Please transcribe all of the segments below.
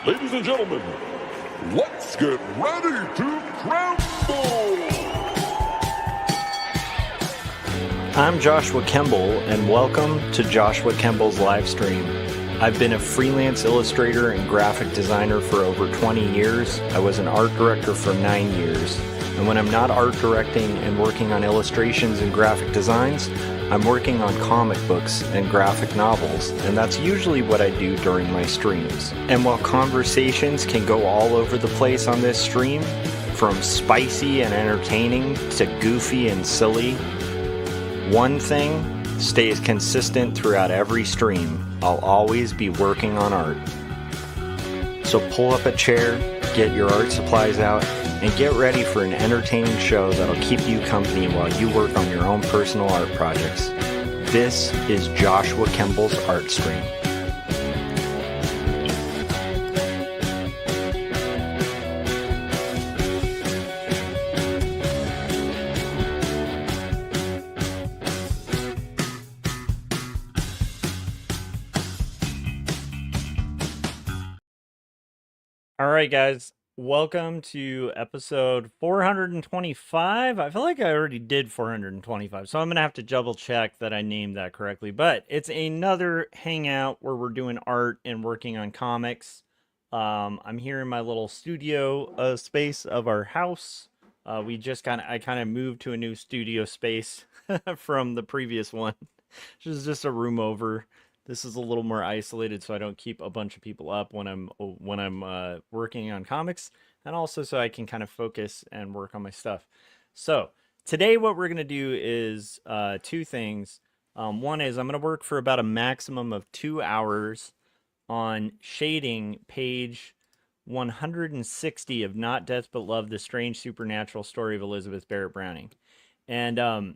Ladies and gentlemen, let's get ready to crumble! I'm Joshua Kemble, and welcome to Joshua Kemble's Livestream. I've been a freelance illustrator and graphic designer for over 20 years. I was an art director for 9 years. And when I'm not art directing and working on illustrations and graphic designs, I'm working on comic books and graphic novels, and that's usually what I do during my streams. And while conversations can go all over the place on this stream, from spicy and entertaining to goofy and silly, one thing stays consistent throughout every stream. I'll always be working on art. So pull up a chair, get your art supplies out, and get ready for an entertaining show that'll keep you company while you work on your own personal art projects. This is Joshua Kemble's Art Stream. All right, guys. Welcome to episode 425. I feel like I already did 425, so I'm going to have to double check that I named that correctly. But it's another hangout where we're doing art and working on comics. I'm here in my little studio space of our house. I kind of moved to a new studio space from the previous one, which is just a room over. This is a little more isolated, so I don't keep a bunch of people up when I'm working on comics, and also so I can kind of focus and work on my stuff. So today, what we're gonna do is two things. One is I'm gonna work for about a maximum of 2 hours on shading page 160 of Not Death But Love: The Strange Supernatural Story of Elizabeth Barrett Browning, and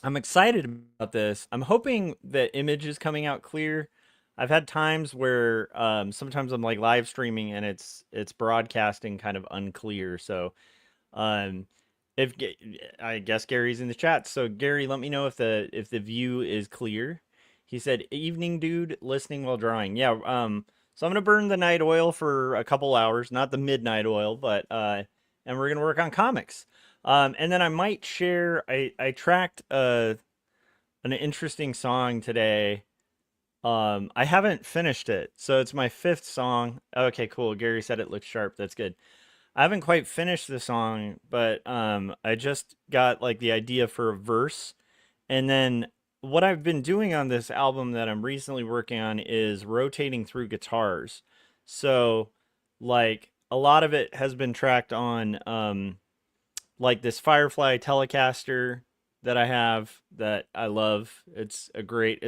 I'm excited about this. I'm hoping the image is coming out clear. I've had times where sometimes I'm like live streaming and it's broadcasting kind of unclear. So if I guess Gary's in the chat. So Gary, let me know if the view is clear. He said, "Evening, dude, listening while drawing." Yeah. So I'm gonna burn the night oil for a couple hours, not the midnight oil, but and we're gonna work on comics. And then I might share. I tracked an interesting song today. I haven't finished it, so it's my 5th song. Okay, cool. Gary said it looks sharp. That's good. I haven't quite finished the song, but I just got like the idea for a verse, and then what I've been doing on this album that I'm recently working on is rotating through guitars. So, like a lot of it has been tracked on like this Firefly Telecaster that I have that I love. It's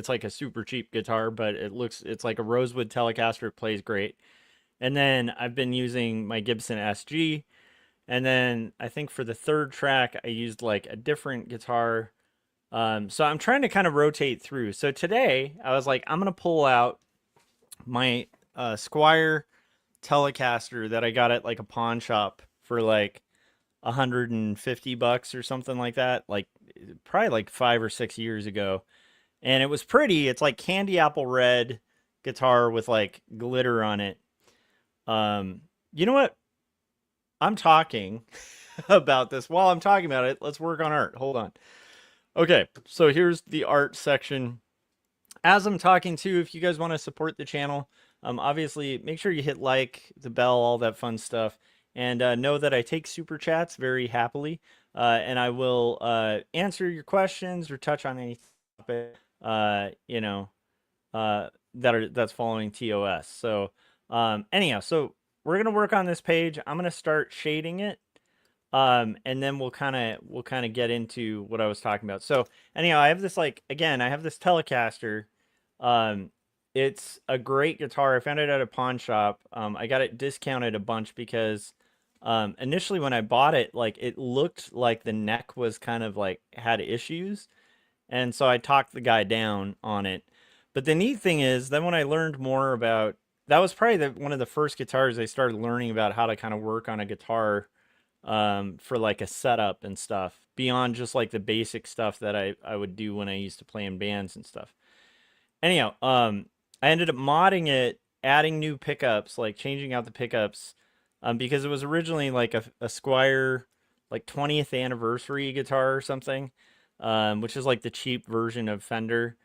like a super cheap guitar, but it's like a Rosewood Telecaster. It plays great. And then I've been using my Gibson SG. And then I think for the 3rd track, I used like a different guitar. So I'm trying to kind of rotate through. So today I was like, I'm going to pull out my Squier Telecaster that I got at like a pawn shop for like $150 or something like that, like probably like 5 or 6 years ago. And it was pretty. It's like candy apple red guitar with like glitter on it. You know what? I'm talking about this. While I'm talking about it, let's work on art. Hold on. Okay, so here's the art section. As I'm talking to, if you guys want to support the channel, obviously make sure you hit like, the bell, all that fun stuff. And know that I take super chats very happily, and I will answer your questions or touch on any topic, that's following TOS. So anyhow, so we're gonna work on this page. I'm gonna start shading it, and then we'll kind of get into what I was talking about. So anyhow, I have this I have this Telecaster. It's a great guitar. I found it at a pawn shop. I got it discounted a bunch because initially when I bought it, like it looked like the neck was kind of like had issues. And so I talked the guy down on it. But the neat thing is then when I learned more about, that was probably one of the first guitars I started learning about how to kind of work on a guitar for like a setup and stuff beyond just like the basic stuff that I would do when I used to play in bands and stuff. Anyhow, I ended up modding it adding new pickups, like changing out the pickups, because it was originally like a Squire like 20th anniversary guitar or something, which is like the cheap version of Fender,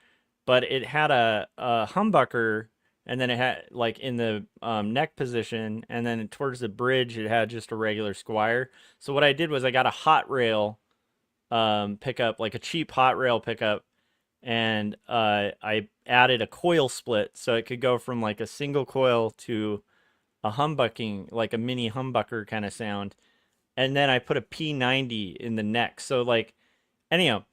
but it had a humbucker, and then it had like in the neck position, and then towards the bridge it had just a regular Squire. So what I did was I got a hot rail pickup, like a cheap hot rail pickup, and I added a coil split so it could go from like a single coil to a humbucking, like a mini humbucker kind of sound. And then I put a P90 in the neck. So like, anyhow,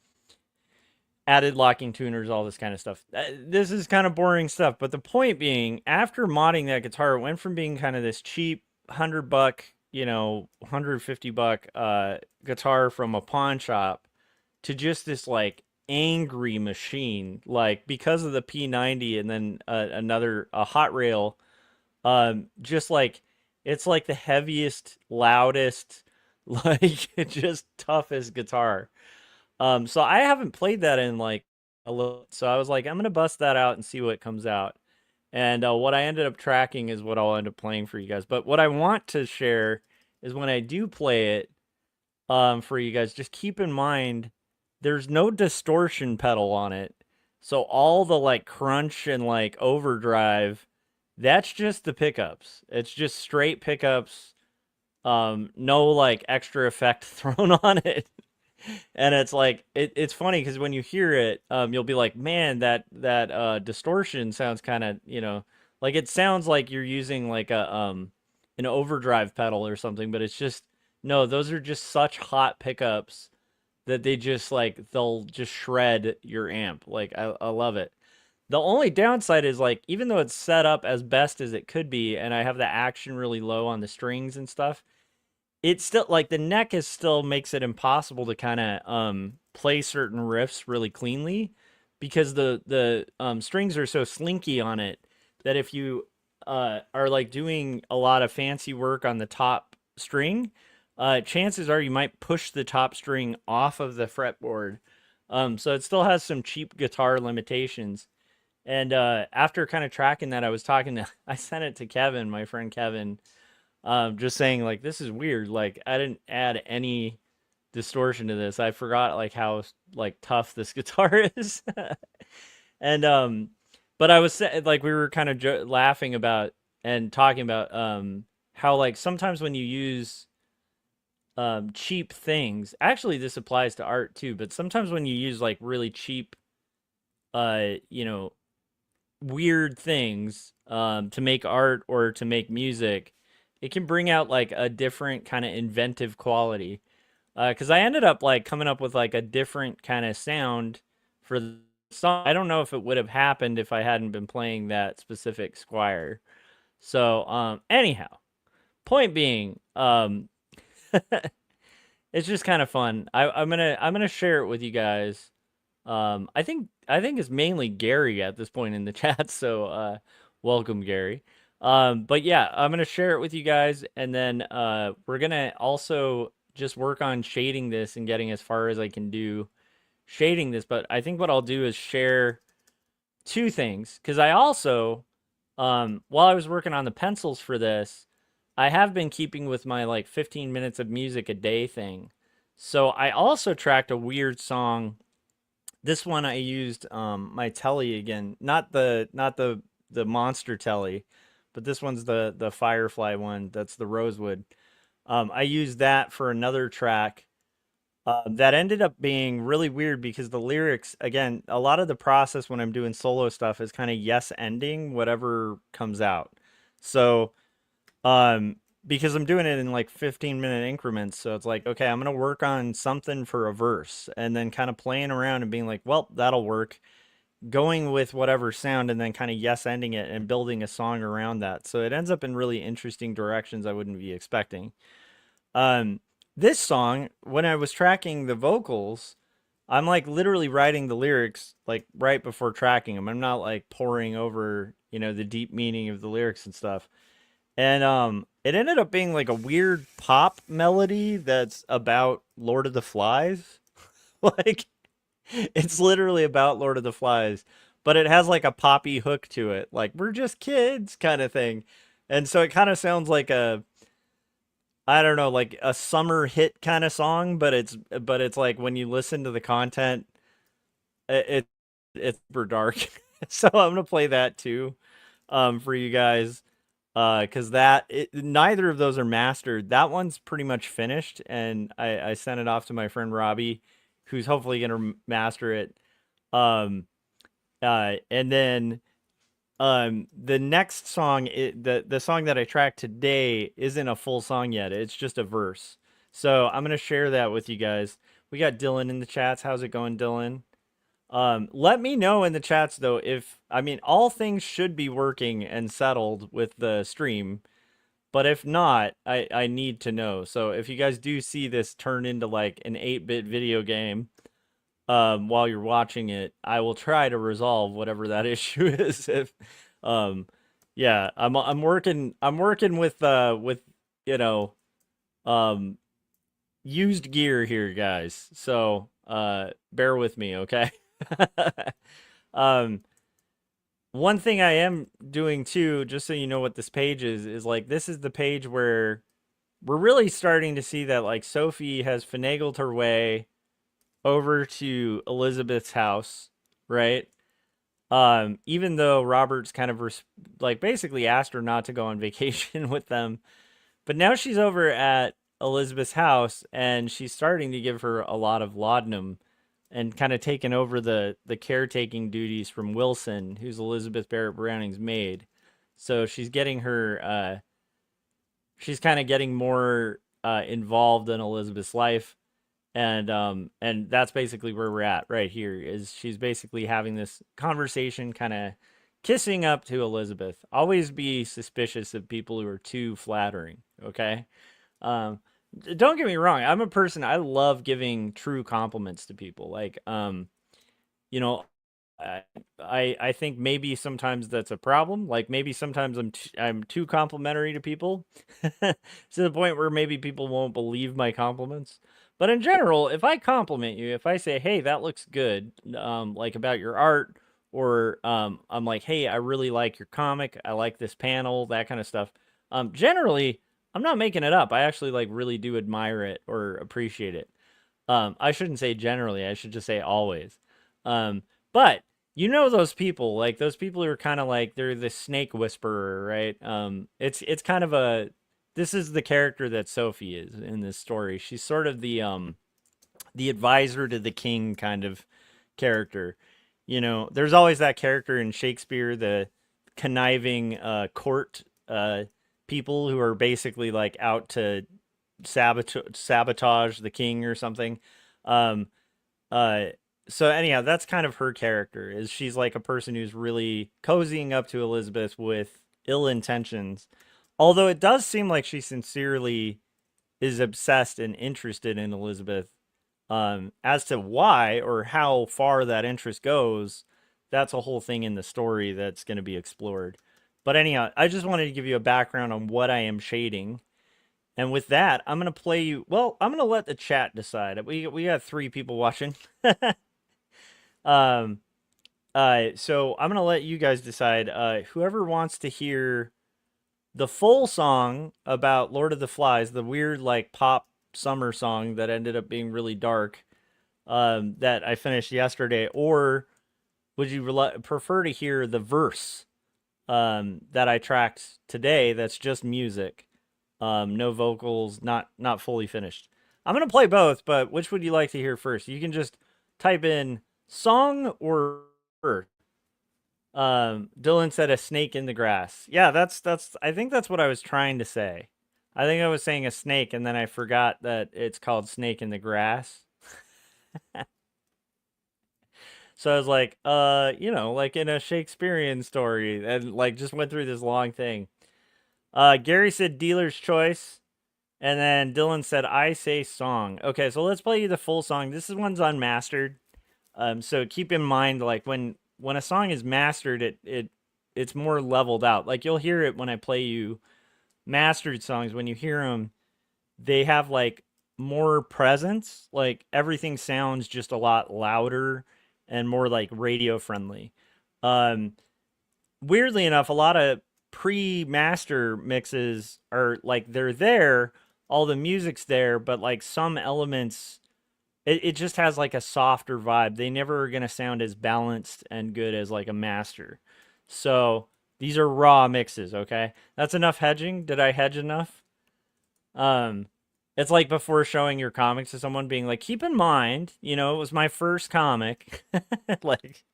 added locking tuners, all this kind of stuff. This is kind of boring stuff, but the point being, after modding that guitar, it went from being kind of this cheap $100, $150 guitar from a pawn shop to just this like angry machine, like because of the P90 and then a hot rail, just like it's like the heaviest, loudest, like just toughest guitar. So I haven't played that in like a little, so I was like, I'm gonna bust that out and see what comes out. And what I ended up tracking is what I'll end up playing for you guys. But what I want to share is when I do play it, for you guys, just keep in mind there's no distortion pedal on it. So all the like crunch and like overdrive, that's just the pickups. It's just straight pickups. No like extra effect thrown on it. And it's like it's funny because when you hear it, you'll be like, man, that distortion sounds kind of, like it sounds like you're using like an overdrive pedal or something, but it's just no, those are just such hot pickups that they just like they'll just shred your amp. Like I love it. The only downside is like even though it's set up as best as it could be, and I have the action really low on the strings and stuff, it's still like the neck is still makes it impossible to kind of play certain riffs really cleanly because the strings are so slinky on it that if you are like doing a lot of fancy work on the top string, chances are you might push the top string off of the fretboard. So it still has some cheap guitar limitations. And after kind of tracking that, I sent it to Kevin, my friend Kevin, just saying like this is weird. Like I didn't add any distortion to this. I forgot like how like tough this guitar is. And but I was like we were kind of laughing about and talking about how like sometimes when you use cheap things, actually this applies to art too, but sometimes when you use like really cheap you know weird things to make art or to make music, it can bring out like a different kind of inventive quality. Because I ended up like coming up with like a different kind of sound for the song. I don't know if it would have happened if I hadn't been playing that specific Squire. So anyhow, point being, it's just kind of fun. I'm gonna share it with you guys. I think it's mainly Gary at this point in the chat, so welcome Gary. But yeah, I'm gonna share it with you guys, and then we're gonna also just work on shading this and getting as far as I can do shading this. But I think what I'll do is share two things, because I also, while I was working on the pencils for this, I have been keeping with my like 15 minutes of music a day thing. So I also tracked a weird song. This one I used my telly again, not the monster telly, but this one's the Firefly one. That's the Rosewood. I used that for another track. That ended up being really weird because the lyrics, again, a lot of the process when I'm doing solo stuff is kind of yes ending whatever comes out. So, because I'm doing it in like 15-minute increments, so it's like, okay, I'm gonna work on something for a verse, and then kind of playing around and being like, well, that'll work. Going with whatever sound and then kind of yes ending it and building a song around that. So it ends up in really interesting directions I wouldn't be expecting. This song, when I was tracking the vocals, I'm like literally writing the lyrics like right before tracking them. I'm not like pouring over, the deep meaning of the lyrics and stuff. And it ended up being like a weird pop melody that's about Lord of the Flies. Like it's literally about Lord of the Flies, but it has like a poppy hook to it, like we're just kids kind of thing. And so it kind of sounds like a, I don't know, like a summer hit kind of song, but it's like when you listen to the content, it it's super dark. So I'm gonna play that too, for you guys, because neither of those are mastered. That one's pretty much finished, and I sent it off to my friend Robbie, who's hopefully gonna master it. Um, and then the next song, the song that I tracked today isn't a full song yet. It's just a verse. So I'm gonna share that with you guys. We got Dylan in the chats. How's it going, Dylan? Let me know in the chats though if, I mean, all things should be working and settled with the stream, but if not, I need to know. So if you guys do see this turn into like an 8-bit video game, while you're watching it, I will try to resolve whatever that issue is. If, um, yeah, I'm working with you know, um, used gear here, guys. So bear with me, okay? um, one thing I am doing too, just so you know what this page is like, this is the page where we're really starting to see that like Sophie has finagled her way over to Elizabeth's house, right? Even though Robert's kind of like basically asked her not to go on vacation with them, but now she's over at Elizabeth's house and she's starting to give her a lot of laudanum and kind of taking over the caretaking duties from Wilson, who's Elizabeth Barrett Browning's maid. So she's getting her she's kind of getting more involved in Elizabeth's life, and that's basically where we're at right here. Is she's basically having this conversation, kind of kissing up to Elizabeth. Always be suspicious of people who are too flattering, okay? um don't get me wrong, I'm a person, I love giving true compliments to people, like, you know, I I think maybe sometimes that's a problem. Like maybe sometimes I'm too complimentary to people to the point where maybe people won't believe my compliments. But in general, if I compliment you, if I say, "Hey, that looks good," like about your art, or I'm like, "Hey, I really like your comic. I like this panel," that kind of stuff. Generally, I'm not making it up. I actually like really do admire it or appreciate it. I shouldn't say generally. I should just say always. But you know those people, like those people who are kind of like they're the snake whisperer, right? It's kind of a, this is the character that Sophie is in this story. She's sort of the advisor to the king kind of character. You know, there's always that character in Shakespeare, the conniving court people who are basically like out to sabotage the king or something. Um, uh, so anyhow, that's kind of her character. Is she's like a person who's really cozying up to Elizabeth with ill intentions. Although it does seem like she sincerely is obsessed and interested in Elizabeth. As to why or how far that interest goes, that's a whole thing in the story that's going to be explored. But anyhow, I just wanted to give you a background on what I am shading. And with that, I'm gonna play you. Well, I'm gonna let the chat decide. We got 3 people watching. um, so I'm gonna let you guys decide. Whoever wants to hear the full song about Lord of the Flies, the weird like pop summer song that ended up being really dark, that I finished yesterday, or would you prefer to hear the verse that I tracked today? That's just music, no vocals, not fully finished. I'm gonna play both, but which would you like to hear first? You can just type in song or verse. Dylan said a snake in the grass. Yeah, that's. I think that's what I was trying to say. I think I was saying a snake, and then I forgot that it's called snake in the grass. So I was like, you know, like in a Shakespearean story, and like just went through this long thing. Gary said dealer's choice, and then Dylan said I say song. Okay, so let's play you the full song. This is one's unmastered. So keep in mind, like when a song is mastered, it's more leveled out. Like you'll hear it when I play you mastered songs. When you hear them, they have like more presence. Like everything sounds just a lot louder and more like radio friendly. Weirdly enough, a lot of pre-master mixes are like they're there, all the music's there, but like some elements, it just has like a softer vibe. They never are gonna sound as balanced and good as like a master. So these are raw mixes, okay? That's enough hedging. Did I hedge enough? Um, it's like before showing your comics to someone, being like, keep in mind, it was my first comic. Like,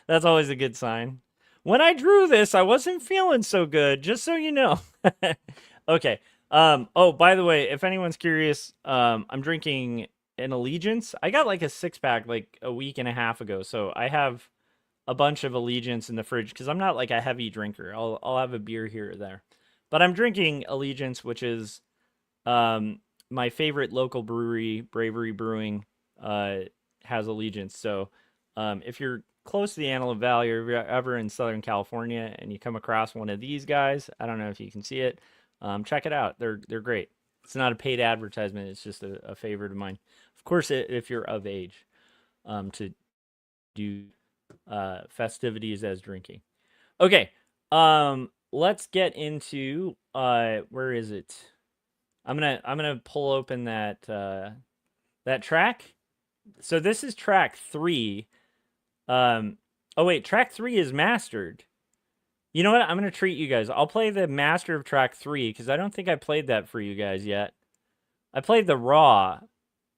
that's always a good sign. When I drew this, I wasn't feeling so good, just so you know. Okay. Oh, by the way, if anyone's curious, I'm drinking an Allegiance. I got like a 6-pack like a week and a half ago, so I have a bunch of Allegiance in the fridge because I'm not like a heavy drinker. I'll have a beer here or there. But I'm drinking Allegiance, which is my favorite local brewery, Bravery Brewing, has Allegiance. So if you're close to the Antelope Valley, or if you're ever in Southern California and you come across one of these guys, I don't know if you can see it, check it out. They're great. It's not a paid advertisement. It's just a favorite of mine. Of course, if you're of age to do festivities as drinking. Okay, let's get into where is it? I'm gonna pull open that that track. So this is track 3. Oh wait, track 3 is mastered. You know what? I'm gonna treat you guys. I'll play the master of track 3 because I don't think I played that for you guys yet. I played the raw.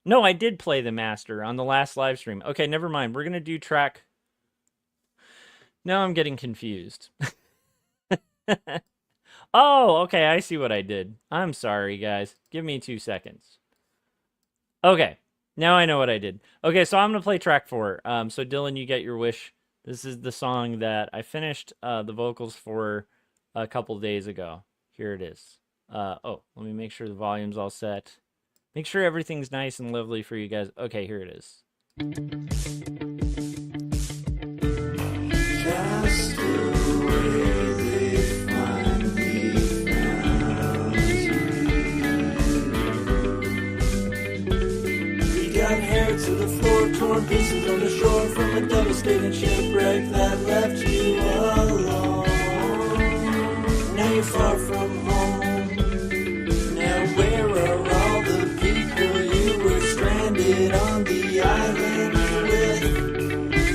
No, I did play the master on the last live stream. Okay, never mind. We're gonna do track. Now I'm getting confused. Oh, okay, I see what I did. I'm sorry, guys. Give me 2 seconds. Okay, now I know what I did. Okay, so I'm going to play track 4. So Dylan, you get your wish. This is the song that I finished the vocals for a couple days ago. Here it is. Oh, let me make sure the volume's all set. Make sure everything's nice and lovely for you guys. Okay, here it is. Just to the floor, torn pieces on the shore from a devastating shipwreck that left you alone. Now you're far from home. Now where are all the people you were stranded on the island with?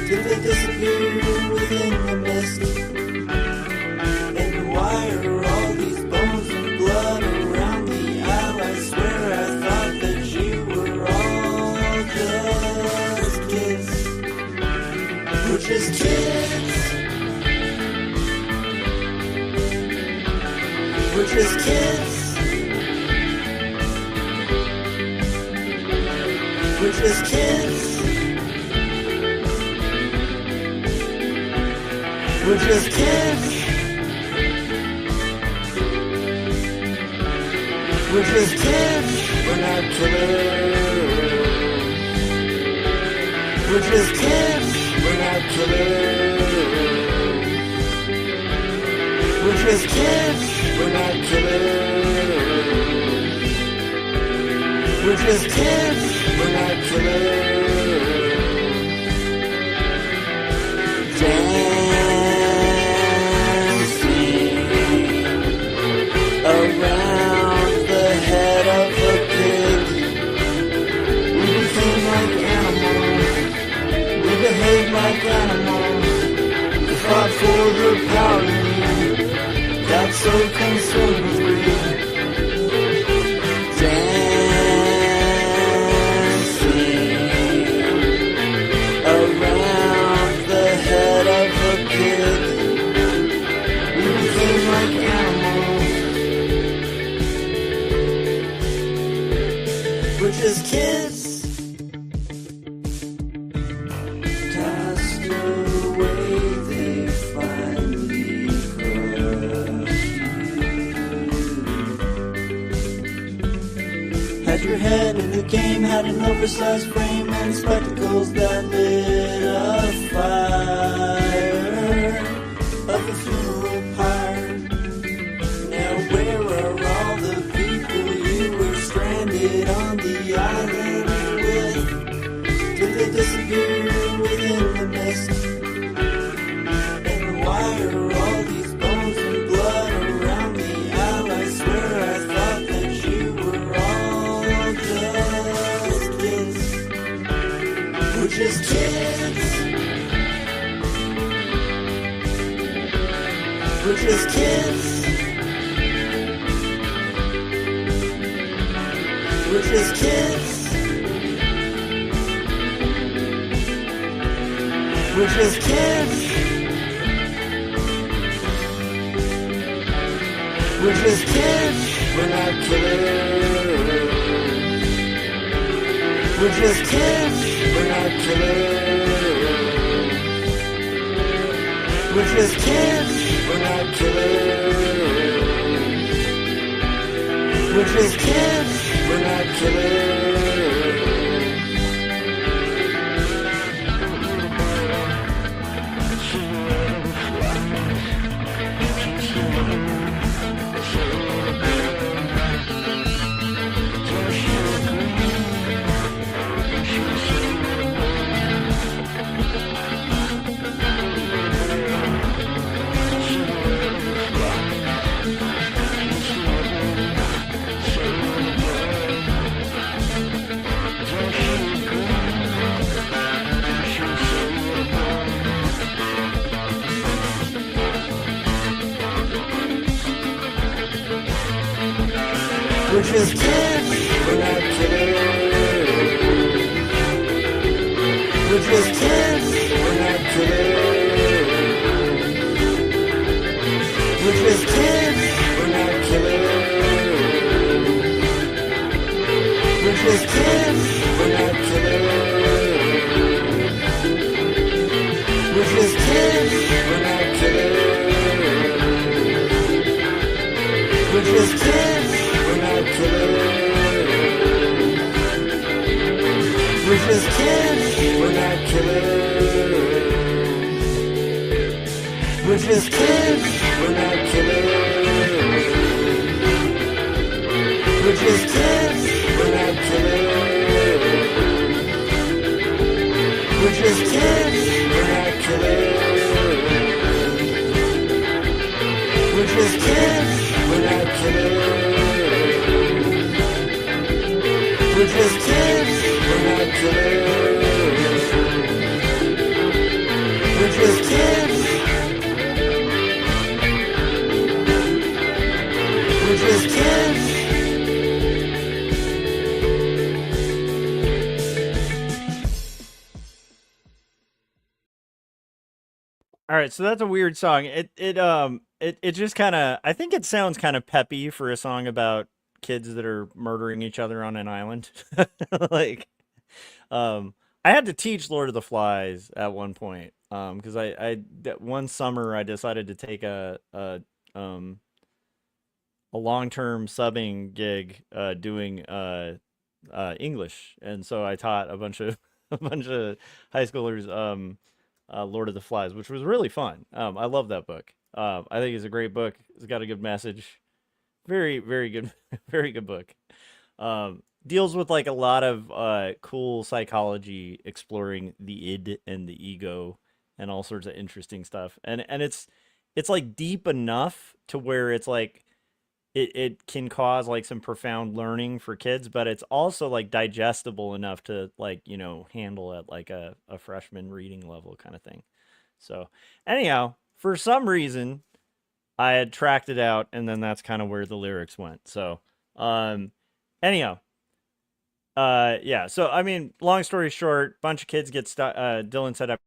Did they disappear within the mist? And why are all these bones and blood around the isle? I swear I thought that you were all just kids. We're just kids. We're just kids. We're just kids. We're just kids. We're just kids. We're not killers. We're just kids, we're not killers. We're just kids, we're not killers. We're just kids, we're not killers. Dancing around the head of a pig. We became like animals. We behaved like animals. We fought for the power you need. Got so consumed with greed. Dancing around the head of a pig. We became like animals. We're just kids. Your head in the game had an oversized frame and spectacles that lit a fire of a funeral pyre. Now where are all the people you were stranded on the island with? Did they disappear within the mist? We're just kids. We're just kids. We're just kids. We're just kids. We're not killers. We're just kids. We're not killers. We're just kids. We're not killers. We're just kids. We're not killers. We're just kids, we're not killers. We're just kids, we're not killers. We're just kids, we're not killers. We're just kids, we're not killers. We're just kids, we're not killers. We're just kids. We're just kids, we're not killers. We're just kids, we're not killers. We're just kids, we're not killers. We're just kids, we're not killers. We're just kids, we're not killers. We're just kids, we're not killers. We're just kids. We're just kids. All right, so that's a weird song. It just kind of, I think it sounds kind of peppy for a song about kids that are murdering each other on an island. Like, I had to teach Lord of the Flies at one point, because that one summer I decided to take a long-term subbing gig, doing English, and so I taught a bunch of a bunch of high schoolers Lord of the Flies, which was really fun. I love that book. I think it's a great book. It's got a good message. Very, very good, very good book. Deals with like a lot of cool psychology, exploring the id and the ego, and all sorts of interesting stuff. And it's like deep enough to where it's like it can cause like some profound learning for kids, but it's also like digestible enough to, like, handle at like a freshman reading level kind of thing. So anyhow, for some reason I had tracked it out, and then that's kind of where the lyrics went. So anyhow, yeah. So I mean, long story short, bunch of kids get stuck. Dylan said I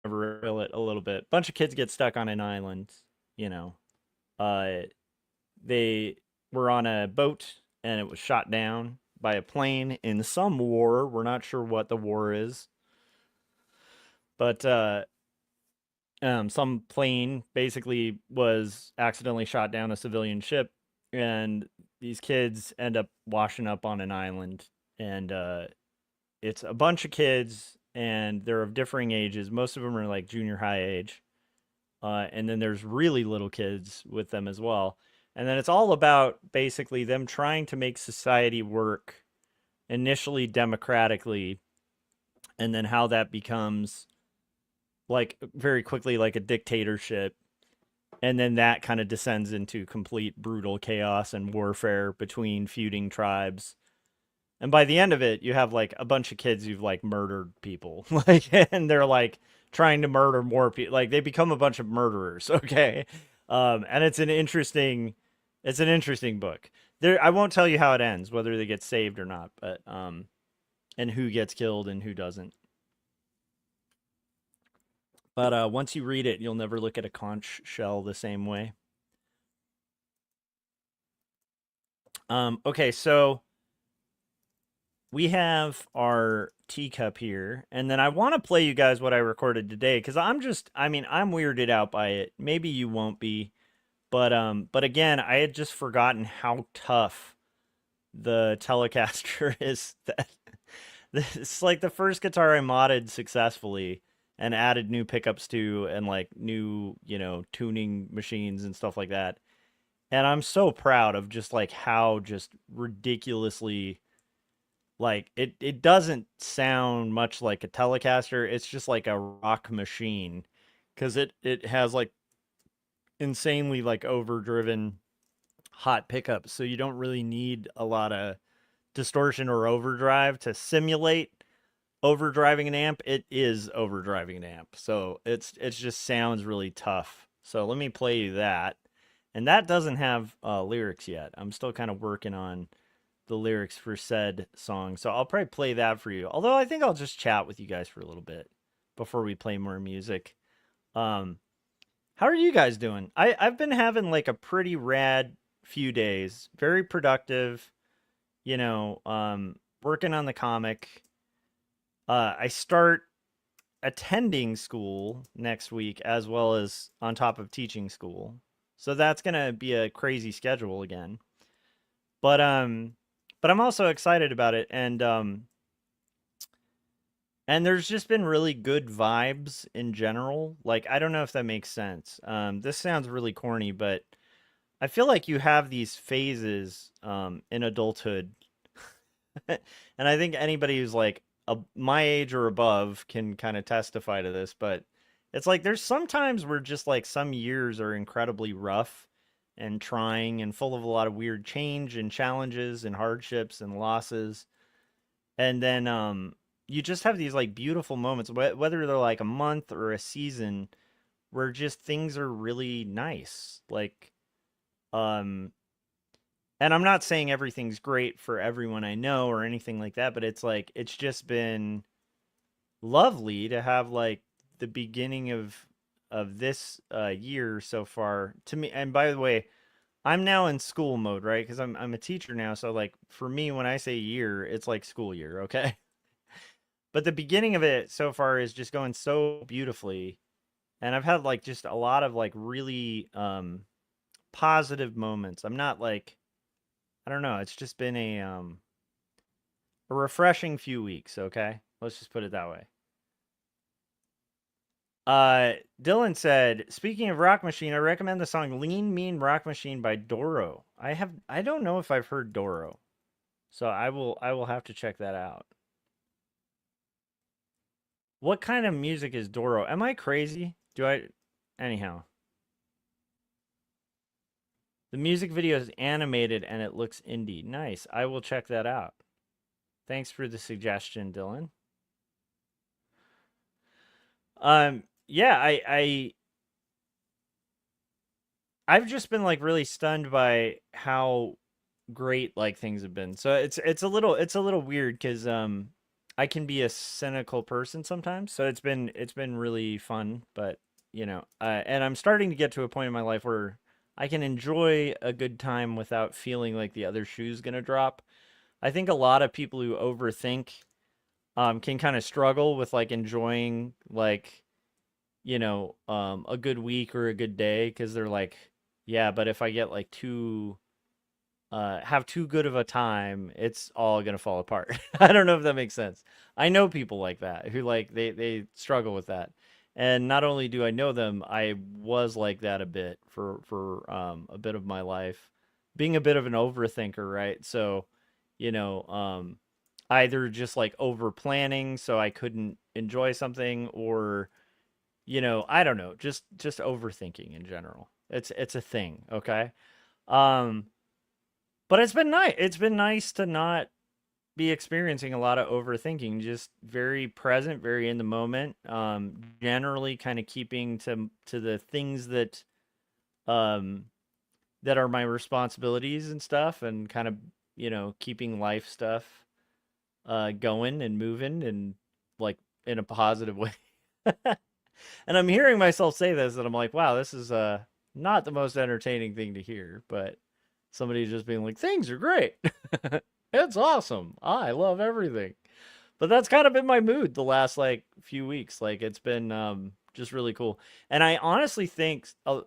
reveal it a little bit. Bunch of kids get stuck on an island. You know, they were on a boat and it was shot down by a plane in some war. We're not sure what the war is, but some plane basically was accidentally shot down a civilian ship, and these kids end up washing up on an island, and it's a bunch of kids, and they're of differing ages. Most of them are like junior high age, and then there's really little kids with them as well. And then it's all about basically them trying to make society work initially democratically, and then how that becomes like very quickly like a dictatorship, and then that kind of descends into complete brutal chaos and warfare between feuding tribes. And by the end of it, you have like a bunch of kids who've like murdered people, like, and they're like trying to murder more people. Like, they become a bunch of murderers. Okay. And it's an interesting book. There, I won't tell you how it ends, whether they get saved or not, but and who gets killed and who doesn't. But once you read it, you'll never look at a conch shell the same way. Okay, so we have our teacup here, and then I want to play you guys what I recorded today because I'm weirded out by it. Maybe you won't be, but again, I had just forgotten how tough the Telecaster is. That it's like the first guitar I modded successfully and added new pickups to, and like new, tuning machines and stuff like that. And I'm so proud of just like how just ridiculously, like, it doesn't sound much like a Telecaster. It's just like a rock machine because it has like insanely like overdriven hot pickups, so you don't really need a lot of distortion or overdrive to simulate overdriving an amp. It is overdriving an amp, so it just sounds really tough. So let me play you that, and that doesn't have lyrics yet. I'm still kind of working on the lyrics for said song, so I'll probably play that for you. Although I think I'll just chat with you guys for a little bit before we play more music. How are you guys doing? I've been having like a pretty rad few days, very productive. Working on the comic. I start attending school next week as well as on top of teaching school. So that's going to be a crazy schedule again. But I'm also excited about it, and there's just been really good vibes in general. Like, I don't know if that makes sense. This sounds really corny, but I feel like you have these phases in adulthood. And I think anybody who's like my age or above can kind of testify to this, but it's like there's some times where just like some years are incredibly rough and trying and full of a lot of weird change and challenges and hardships and losses. And then you just have these like beautiful moments, whether they're like a month or a season, where just things are really nice. Like, and I'm not saying everything's great for everyone I know or anything like that, but it's like it's just been lovely to have like the beginning of this year so far to me. And by the way, I'm now in school mode, right? Because I'm a teacher now, so like for me, when I say year, it's like school year, okay? But the beginning of it so far is just going so beautifully, and I've had like just a lot of like really positive moments. I'm not like, I don't know, it's just been a refreshing few weeks, okay? Let's just put it that way. Dylan said, speaking of Rock Machine, I recommend the song Lean Mean Rock Machine by Doro. I don't know if I've heard Doro. So I will have to check that out. What kind of music is Doro? Am I crazy? Anyhow. The music video is animated and it looks indie. Nice. I will check that out. Thanks for the suggestion, Dylan. Yeah, I've just been like really stunned by how great like things have been. So it's a little weird because I can be a cynical person sometimes. So it's been really fun, but and I'm starting to get to a point in my life where I can enjoy a good time without feeling like the other shoe's gonna drop. I think a lot of people who overthink can kind of struggle with like enjoying like a good week or a good day because they're like, yeah, but if I get like have too good of a time, it's all gonna fall apart. I don't know if that makes sense. I know people like that who like they struggle with that. And not only do I know them, I was like that a bit for a bit of my life, being a bit of an overthinker, right? So, either just like over planning so I couldn't enjoy something, or I don't know, just overthinking in general. It's a thing, okay? Um, but it's been nice. It's been nice to not be experiencing a lot of overthinking, just very present, very in the moment. Generally kind of keeping to the things that um, that are my responsibilities and stuff, and kind of, keeping life stuff going and moving and like in a positive way. And I'm hearing myself say this, and I'm like, wow, this is not the most entertaining thing to hear, but somebody just being like, things are great. It's awesome. I love everything. But that's kind of been my mood the last like few weeks. Like it's been just really cool. And I honestly think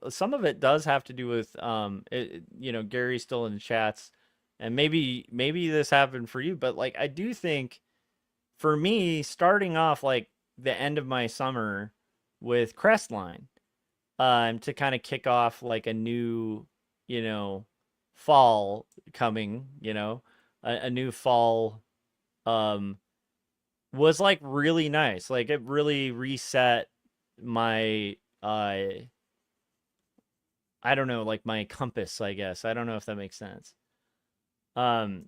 some of it does have to do with Gary's still in the chats, and maybe this happened for you, but like I do think for me starting off like the end of my summer with Crestline, to kind of kick off like a new, you know, fall coming, a new fall um was like really nice. Like it really reset my I don't know, like my compass, I guess. I don't know if that makes sense. Um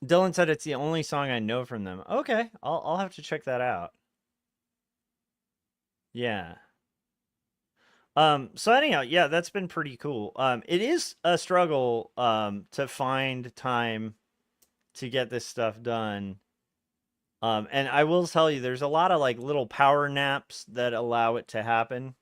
Dylan said it's the only song I know from them. Okay, I'll have to check that out. Yeah. So anyhow, yeah, that's been pretty cool. It is a struggle to find time to get this stuff done. And I will tell you, there's a lot of like little power naps that allow it to happen.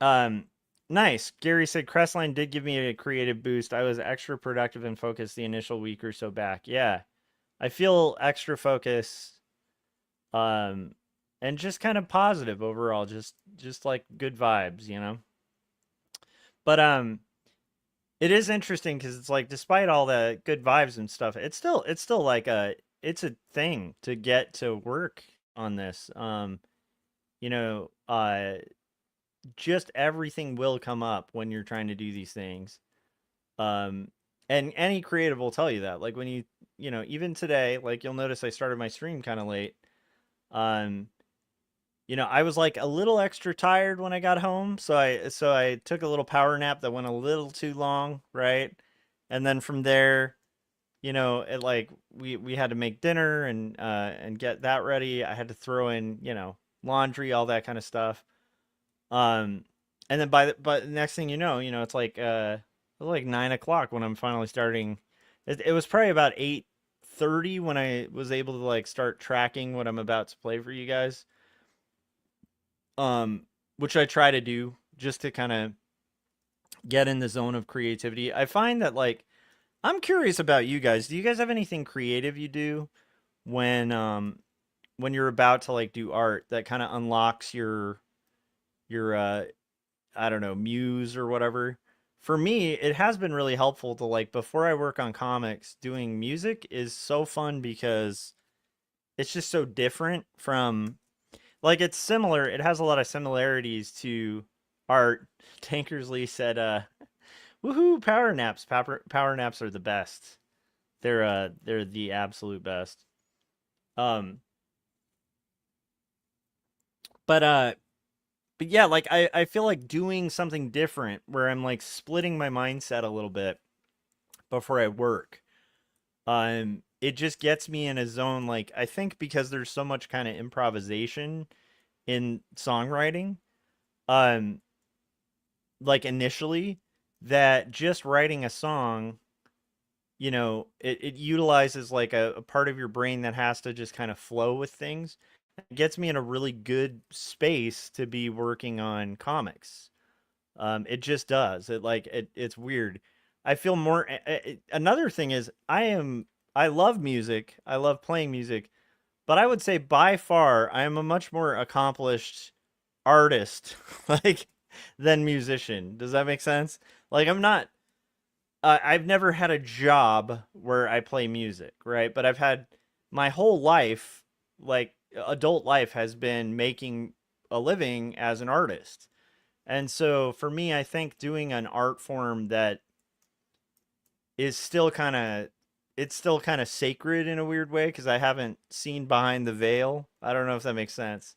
Um, nice. Gary said Crestline did give me a creative boost. I was extra productive and focused the initial week or so back. Yeah, I feel extra focus, um, and just kind of positive overall. Just like good vibes, But it is interesting because it's like despite all the good vibes and stuff, it's still like it's a thing to get to work on this. You know, just everything will come up when you're trying to do these things. Um, and any creative will tell you that. Like when even today, like you'll notice I started my stream kind of late. Um, I was like a little extra tired when I got home, so I took a little power nap that went a little too long, right? And then from there, it like we had to make dinner and get that ready. I had to throw in, laundry, all that kind of stuff. Um, and then but the next thing it's like it was like 9 o'clock when I'm finally starting. It was probably about 8:30 when I was able to like start tracking what I'm about to play for you guys. Um, which I try to do just to kind of get in the zone of creativity. I find that like I'm curious about you guys. Do you guys have anything creative you do when you're about to like do art that kind of unlocks your I don't know, muse or whatever? For me, it has been really helpful to like before I work on comics, doing music is so fun because it's just so different from like it's similar. It has a lot of similarities to art. Tankersley said, "Woohoo! Power naps. Power naps are the best. They're the absolute best." Um, but but yeah, like I feel like doing something different where I'm like splitting my mindset a little bit before I work. It just gets me in a zone. Like I think because there's so much kind of improvisation in songwriting. Um, like initially that just writing a song, it utilizes like a part of your brain that has to just kind of flow with things. It gets me in a really good space to be working on comics. It just does. It's weird. I feel more. Another thing is I love music. I love playing music, but I would say by far I am a much more accomplished artist like than musician. Does that make sense? Like I'm not I've never had a job where I play music, right? But I've had my whole life, like adult life has been making a living as an artist. And so for me, I think doing an art form that is still kind of it's still kind of sacred in a weird way because I haven't seen behind the veil. I don't know if that makes sense.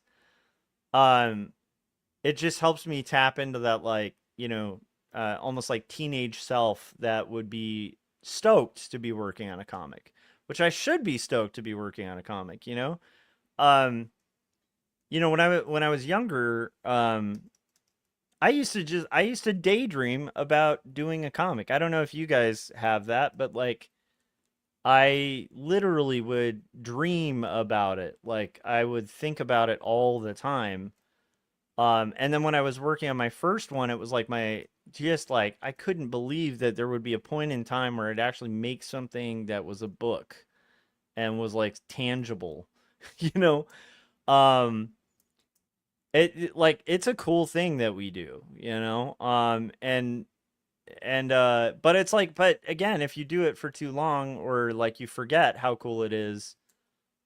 Um it just helps me tap into that like almost like teenage self that would be stoked to be working on a comic, which I should be stoked to be working on a comic, um when I was younger, I used to daydream about doing a comic. I don't know if you guys have that, but like I literally would dream about it. Like I would think about it all the time. And then when I was working on my first one, it was like just like I couldn't believe that there would be a point in time where I'd actually make something that was a book and was like tangible, you know? Um, like it's a cool thing that we do, you know? But it's like, but again, if you do it for too long or like you forget how cool it is,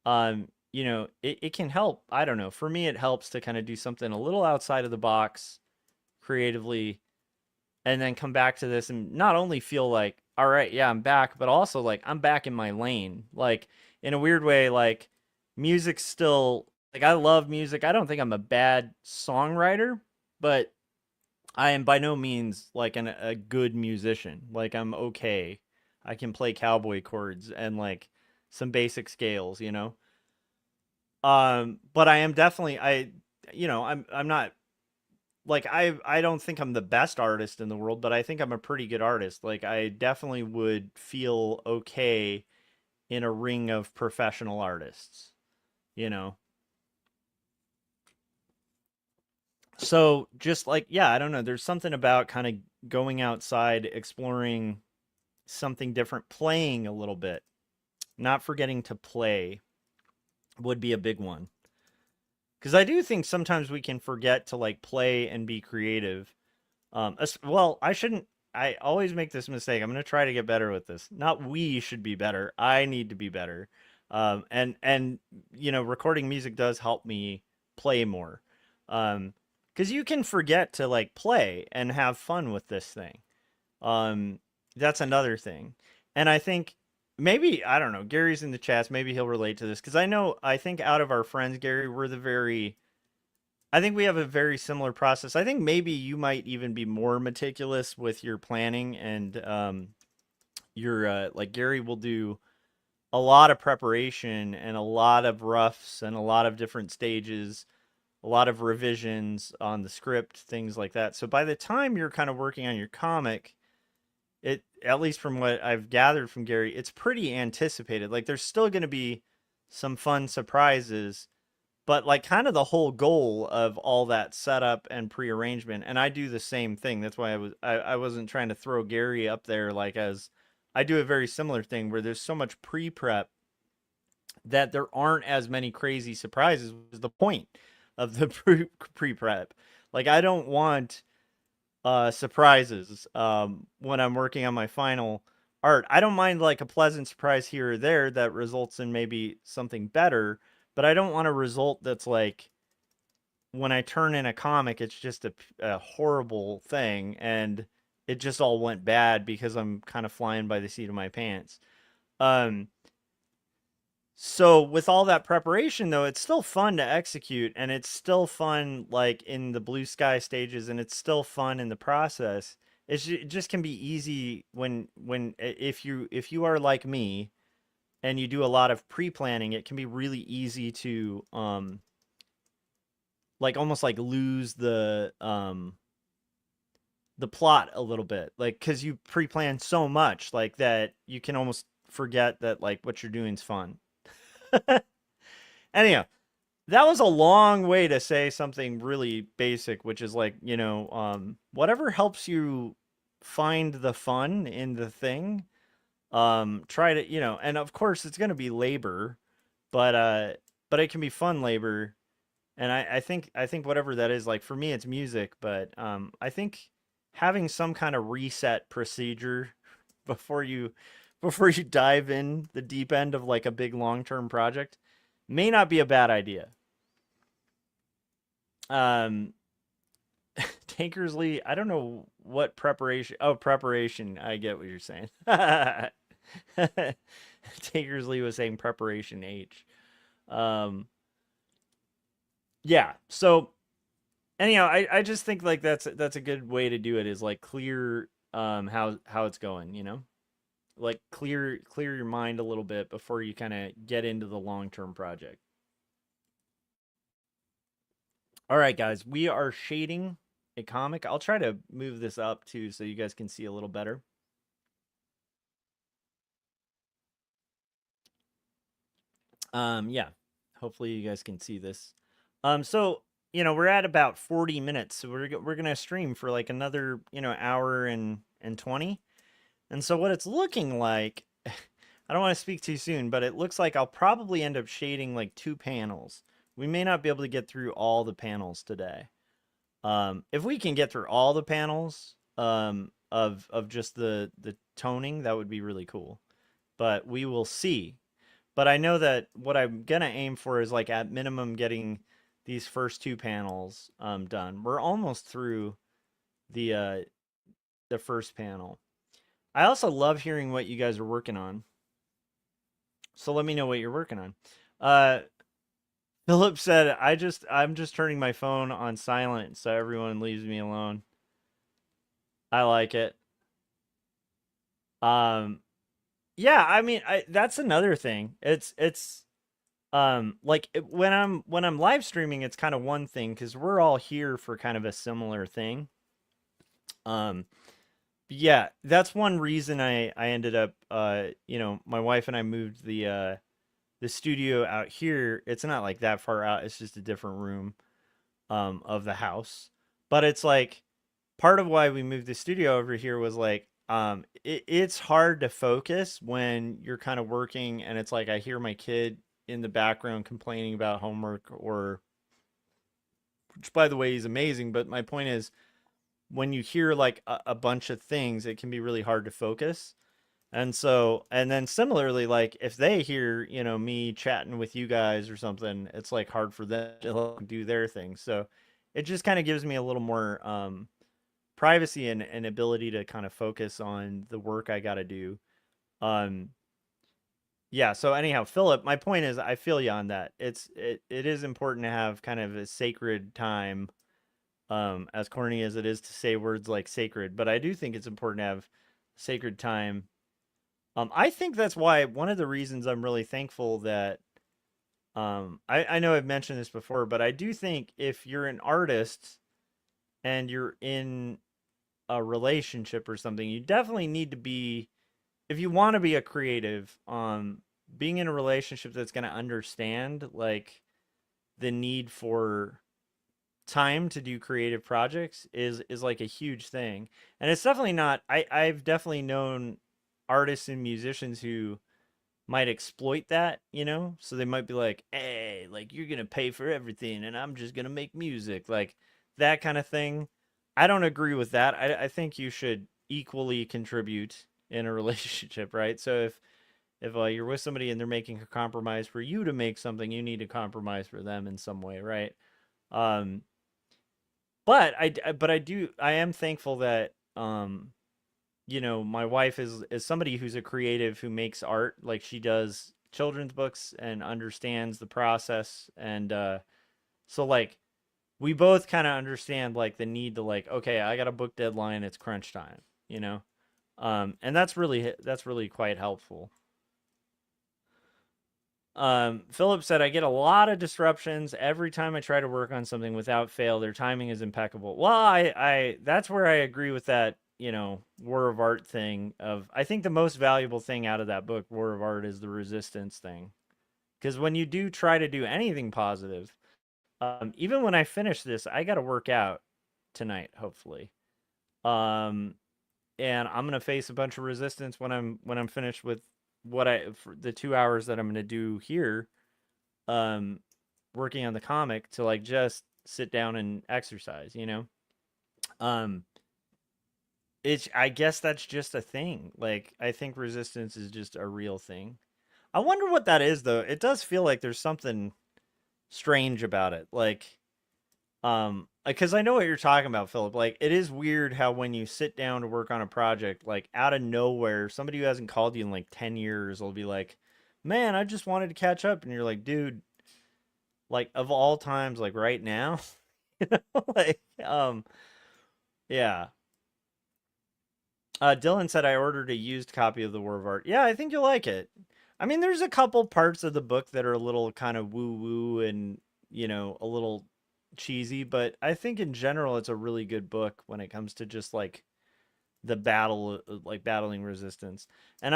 it can help. I don't know. For me, it helps to kind of do something a little outside of the box creatively and then come back to this and not only feel like, all right, yeah, I'm back, but also like I'm back in my lane. Like in a weird way, like music's still like I love music. I don't think I'm a bad songwriter, but I am by no means like a good musician. Like I'm okay. I can play cowboy chords and like some basic scales, you know. But I am definitely I'm not like I don't think I'm the best artist in the world, but I think I'm a pretty good artist. Like I definitely would feel okay in a ring of professional artists, you know. So just like yeah, I don't know, there's something about kind of going outside, exploring something different, playing a little bit. Not forgetting to play would be a big one. Cuz I do think sometimes we can forget to like play and be creative. Well, I shouldn't. I always make this mistake. I'm going to try to get better with this. Not we should be better. I need to be better. And recording music does help me play more. Because you can forget to like play and have fun with this thing. Um, that's another thing. And I think maybe I don't know. Gary's in the chats. Maybe he'll relate to this because I think out of our friends, Gary, we're the very I think we have a very similar process. I think maybe you might even be more meticulous with your planning and your like Gary will do a lot of preparation and a lot of roughs and a lot of different stages, a lot of revisions on the script, things like that. So by the time you're kind of working on your comic, it at least from what I've gathered from Gary, it's pretty anticipated. Like there's still going to be some fun surprises but like kind of the whole goal of all that setup and prearrangement and I do the same thing. That's why I wasn't trying to throw Gary up there like as I do a very similar thing where there's so much pre-prep that there aren't as many crazy surprises was the point of the pre-prep. Like I don't want surprises when I'm working on my final art. I don't mind like a pleasant surprise here or there that results in maybe something better, but I don't want a result that's like when I turn in a comic, it's just a horrible thing and it just all went bad because I'm kind of flying by the seat of my pants. Um, so with all that preparation though, it's still fun to execute and it's still fun like in the blue sky stages and it's still fun in the process. It just can be easy when if you are like me and you do a lot of pre-planning, it can be really easy to like almost like lose the plot a little bit. Like cuz you pre-plan so much like that you can almost forget that like what you're doing is fun. Anyhow, that was a long way to say something really basic, which is like, whatever helps you find the fun in the thing, try to, and of course it's going to be labor, but it can be fun labor. And I think whatever that is, like for me, it's music, but, I think having some kind of reset procedure before you, before you dive in the deep end of like a big long-term project may not be a bad idea. Um, Tankersley, I don't know what preparation. Oh, preparation. I get what you're saying. Tankersley was saying preparation H. Um, yeah. So anyhow, I just think like that's a good way to do it is like clear how it's going. Like clear your mind a little bit before you kind of get into the long term project. All right, guys, we are shading a comic. I'll try to move this up too so you guys can see a little better. Yeah, hopefully you guys can see this. So we're at about 40 minutes, so we're gonna stream for like another hour and 20. And so what it's looking like, I don't want to speak too soon, but it looks like I'll probably end up shading like 2 panels. We may not be able to get through all the panels today. If we can get through all the panels of just the toning, that would be really cool. But we will see. But I know that what I'm gonna aim for is like at minimum getting these first 2 panels done. We're almost through the first panel. I also love hearing what you guys are working on. So let me know what you're working on. Philip said, I'm just turning my phone on silent so everyone leaves me alone. I like it. Yeah, I mean, that's another thing. It's like when I'm live streaming, it's kind of one thing because we're all here for kind of a similar thing. Yeah, that's one reason I ended up my wife and I moved the studio out here. It's not like that far out. It's just a different room of the house. But it's like part of why we moved the studio over here was like it's hard to focus when you're kind of working and it's like I hear my kid in the background complaining about homework, or which by the way he's amazing, but my point is when you hear like a bunch of things, it can be really hard to focus. And so, and then similarly, like if they hear, me chatting with you guys or something, it's like hard for them to do their thing. So it just kind of gives me a little more privacy and ability to kind of focus on the work I got to do. Yeah. So anyhow, Philip, my point is, I feel you on that. It is important to have kind of a sacred time, as corny as it is to say words like sacred, but I do think it's important to have sacred time. I think that's why one of the reasons I'm really thankful that I know I've mentioned this before, but I do think if you're an artist and you're in a relationship or something, you definitely need to be, if you want to be a creative, being in a relationship that's going to understand like the need for time to do creative projects is like a huge thing. And it's definitely not, I've definitely known artists and musicians who might exploit that, so they might be like, hey, like you're gonna pay for everything and I'm just gonna make music, like that kind of thing. I don't agree with that. I think you should equally contribute in a relationship, right? So if you're with somebody and they're making a compromise for you to make something, you need to compromise for them in some way, right? um but I am thankful that my wife is somebody who's a creative who makes art. Like she does children's books and understands the process. And so like we both kind of understand like the need to like, okay, I got a book deadline, it's crunch time, and that's really quite helpful. Philip said, I get a lot of disruptions every time I try to work on something without fail. Their timing is impeccable. Well, I that's where I agree with that, War of Art thing of, I think the most valuable thing out of that book, War of Art, is the resistance thing. Because when you do try to do anything positive, even when I finish this, I got to work out tonight, hopefully. And I'm gonna face a bunch of resistance when I'm finished with for the 2 hours that I'm gonna do here, working on the comic, to like just sit down and exercise, Um, I guess that's just a thing. Like I think resistance is just a real thing. I wonder what that is though. It does feel like there's something strange about it. Like because I know what you're talking about, Philip. Like it is weird how when you sit down to work on a project, like out of nowhere, somebody who hasn't called you in like 10 years will be like, man, I just wanted to catch up. And you're like, dude, like of all times, like right now, like, yeah. Dylan said I ordered a used copy of the War of Art. Yeah, I think you'll like it. I mean, there's a couple parts of the book that are a little kind of woo woo and, a little cheesy, but I think in general it's a really good book when it comes to just like the battle, like battling resistance. And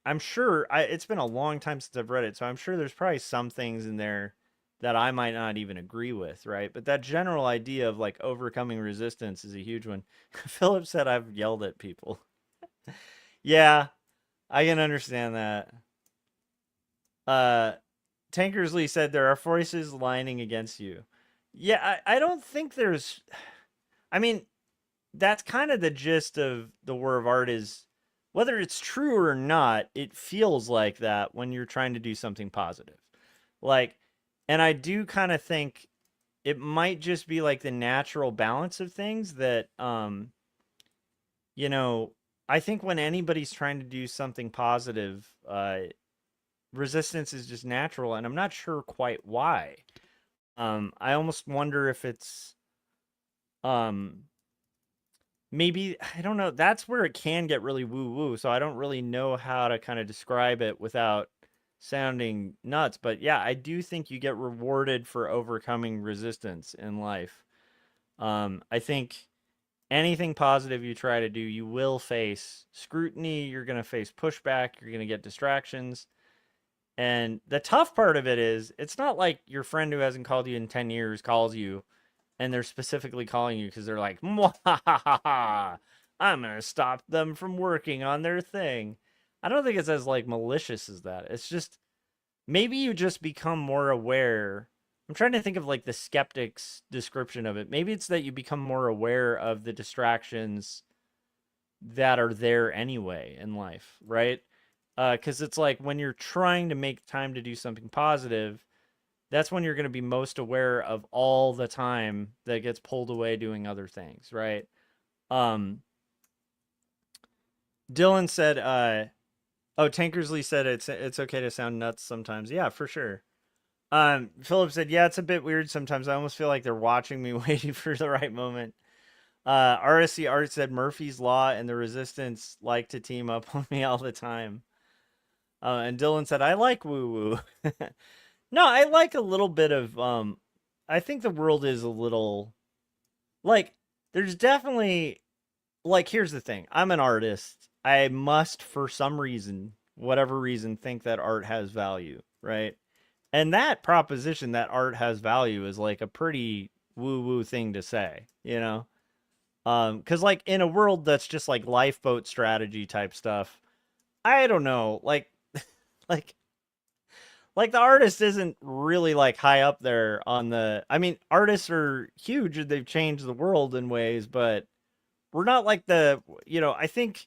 I'm sure it's been a long time since I've read it, so I'm sure there's probably some things in there that I might not even agree with, right? But that general idea of like overcoming resistance is a huge one. Philip said I've yelled at people. Yeah, I can understand that. Uh, Tankersley said there are forces lining against you. Yeah, I don't think there's. I mean, that's kind of the gist of the War of Art is whether it's true or not, it feels like that when you're trying to do something positive. Like, and I do kind of think it might just be like the natural balance of things that, you know, I think when anybody's trying to do something positive, resistance is just natural, and I'm not sure quite why. I almost wonder if it's, um, maybe I don't know. That's where it can get really woo woo. So I don't really know how to kind of describe it without sounding nuts. But yeah, I do think you get rewarded for overcoming resistance in life. I think anything positive you try to do, you will face scrutiny. You're going to face pushback. You're going to get distractions. And the tough part of it is, it's not like your friend who hasn't called you in 10 years calls you and they're specifically calling you because they're like, "Mwahaha, I'm gonna stop them from working on their thing." I don't think it's as like malicious as that. It's just maybe you just become more aware. I'm trying to think of like the skeptic's description of it. Maybe it's that you become more aware of the distractions that are there anyway in life, right? Because it's like when you're trying to make time to do something positive, that's when you're going to be most aware of all the time that gets pulled away doing other things, right? Um, Dylan said, oh, Tankersley said it's okay to sound nuts sometimes. Yeah, for sure. Philip said, yeah, it's a bit weird sometimes. I almost feel like they're watching me waiting for the right moment. RSC Art said Murphy's Law and the Resistance like to team up on me all the time. And Dylan said, I like woo woo. No, I like a little bit of I think the world is a little like there's definitely like here's the thing. I'm an artist. I must for some reason, whatever reason, think that art has value, right? And that proposition that art has value is like a pretty woo-woo thing to say, you know? Cuz like in a world that's just like lifeboat strategy type stuff, I don't know, like like the artist isn't really like high up there on the I mean, artists are huge and they've changed the world in ways, but we're not like the I think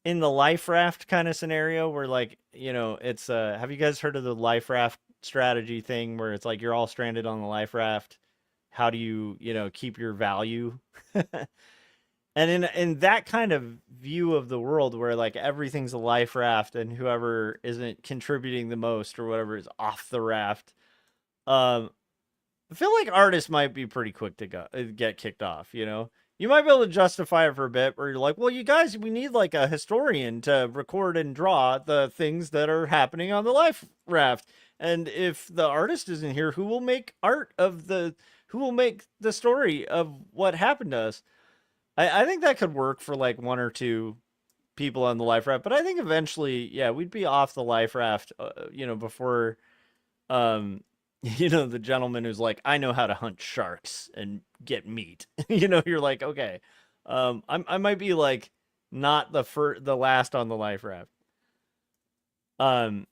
in the life raft kind of scenario where like, it's have you guys heard of the life raft strategy thing where it's like you're all stranded on the life raft? How do you, keep your value? And in that kind of view of the world where like everything's a life raft and whoever isn't contributing the most or whatever is off the raft, um, I feel like artists might be pretty quick to get kicked off. You might be able to justify it for a bit, where you're like, well, you guys, we need like a historian to record and draw the things that are happening on the life raft. And if the artist isn't here, who will make who will make the story of what happened to us? I think that could work for like one or two people on the life raft, but I think eventually, yeah, we'd be off the life raft, before, um, the gentleman who's like, I know how to hunt sharks and get meat. You're like, okay, I might be like not the last on the life raft. Um,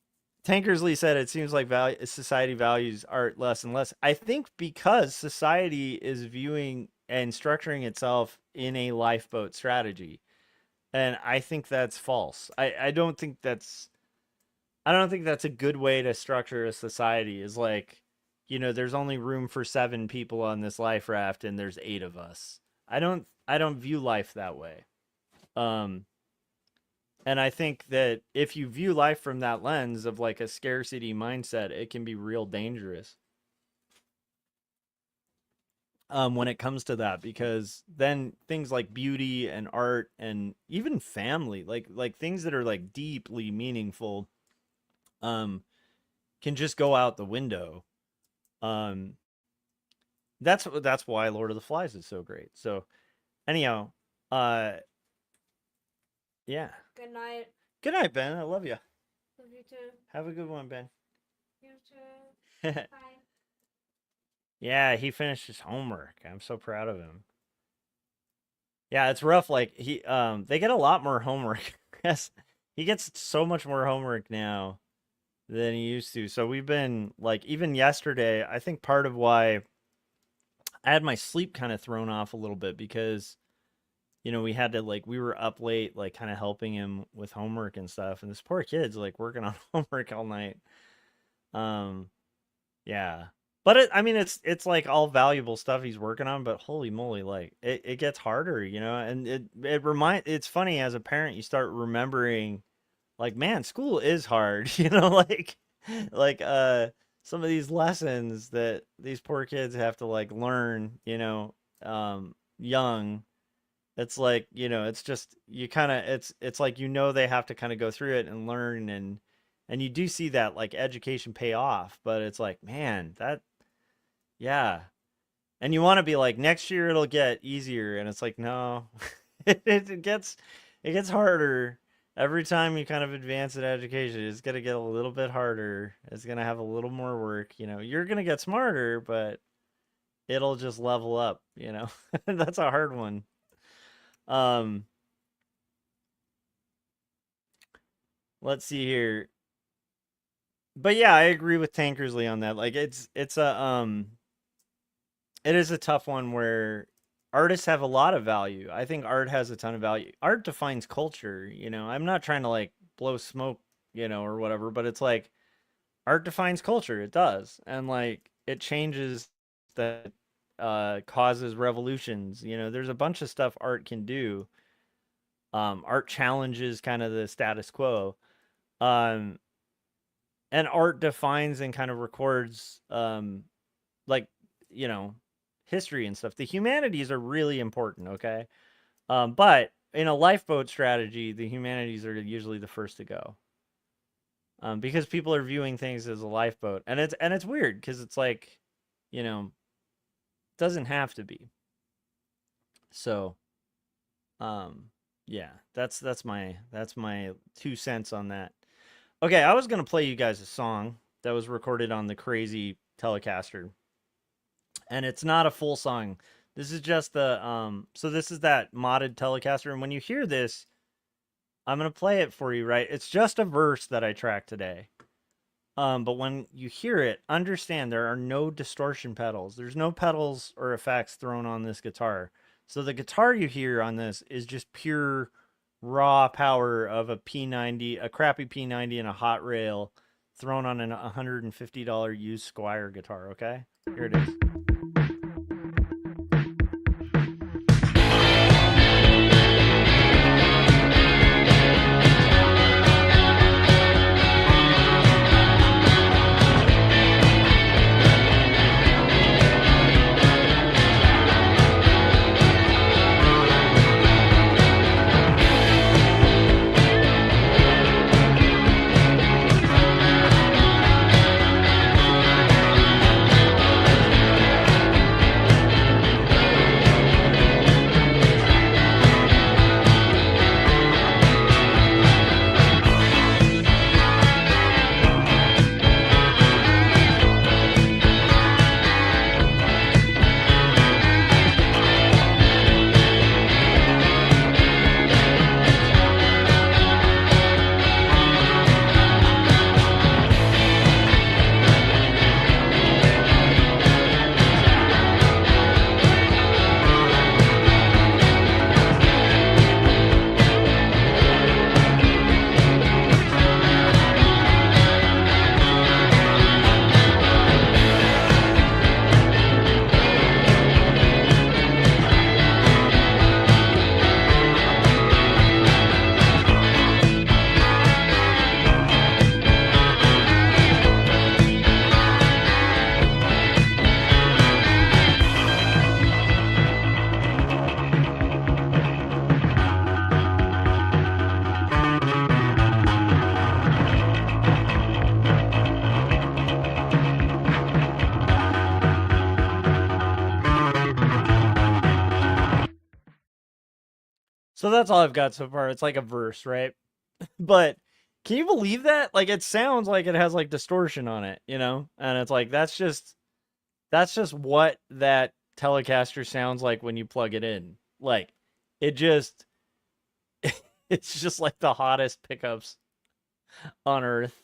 Tankersley said it seems like society values art less and less. I think because society is viewing and structuring itself in a lifeboat strategy. And I think that's false. I don't think that's a good way to structure a society is like, there's only room for 7 people on this life raft and there's 8 of us. I don't view life that way. Um and I think that if you view life from that lens of like a scarcity mindset, it can be real dangerous. When it comes to that, because then things like beauty and art and even family, like things that are like deeply meaningful, um, can just go out the window. Um, That's why Lord of the Flies is so great. So anyhow, yeah. Good night. Good night, Ben. I love you. Love you too. Have a good one, Ben. You too. Bye. Yeah, he finished his homework. I'm so proud of him. Yeah, it's rough. Like they get a lot more homework. Yes, he gets so much more homework now than he used to. So we've been like, even yesterday, I think part of why I had my sleep kind of thrown off a little bit because, you know, we had to we were up late, like kind of helping him with homework and stuff. And this poor kid's like working on homework all night. Yeah. But I mean, it's like all valuable stuff he's working on, but holy moly, like it gets harder, you know, and it's funny as a parent, you start remembering like, man, school is hard, you know, like some of these lessons that these poor kids have to like learn, you know, young. It's like, you know, it's just, you kind of, it's like, you know, they have to kind of go through it and learn, and you do see that like education pay off, but it's like, man, yeah. And you want to be like, next year it'll get easier. And it's like, no, it gets harder every time you kind of advance in education. It's going to get a little bit harder. It's going to have a little more work, you know, you're going to get smarter, but it'll just level up, you know. That's a hard one. Let's see here. But yeah, I agree with Tankersley on that. Like it is a tough one where artists have a lot of value. I think art has a ton of value. Art defines culture, you know. I'm not trying to like blow smoke, you know, or whatever, but it's like art defines culture. It does. And like it changes that causes revolutions, you know. There's a bunch of stuff art can do. Art challenges kind of the status quo. And art defines and kind of records like, you know, history and stuff. The humanities are really important, okay? But in a lifeboat strategy, the humanities are usually the first to go. Because people are viewing things as a lifeboat. And it's weird because it's like, you know, doesn't have to be. So yeah, that's my 2 cents on that. Okay, I was gonna play you guys a song that was recorded on the crazy Telecaster, and it's not a full song. This is just the so this is that modded Telecaster, and when you hear this, I'm gonna play it for you, right? It's just a verse that I tracked today. But when you hear it, understand there are no distortion pedals. There's no pedals or effects thrown on this guitar. So the guitar you hear on this is just pure raw power of a P90, a crappy P90 and a hot rail thrown on an $150 used Squire guitar, okay? Here it is. So that's all I've got so far. It's like a verse, right? But can you believe that? Like it sounds like it has like distortion on it, you know? And it's like that's just what that Telecaster sounds like when you plug it in. Like it just it's just like the hottest pickups on earth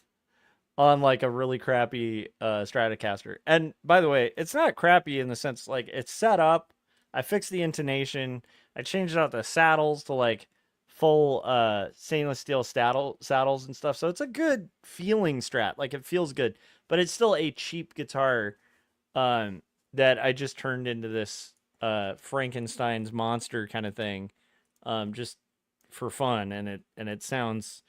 on like a really crappy Stratocaster. And by the way, it's not crappy in the sense like it's set up. I fixed the intonation. I changed out the saddles to like full stainless steel saddles and stuff. So it's a good feeling Strat. Like it feels good, but it's still a cheap guitar that I just turned into this Frankenstein's monster kind of thing, just for fun. And it sounds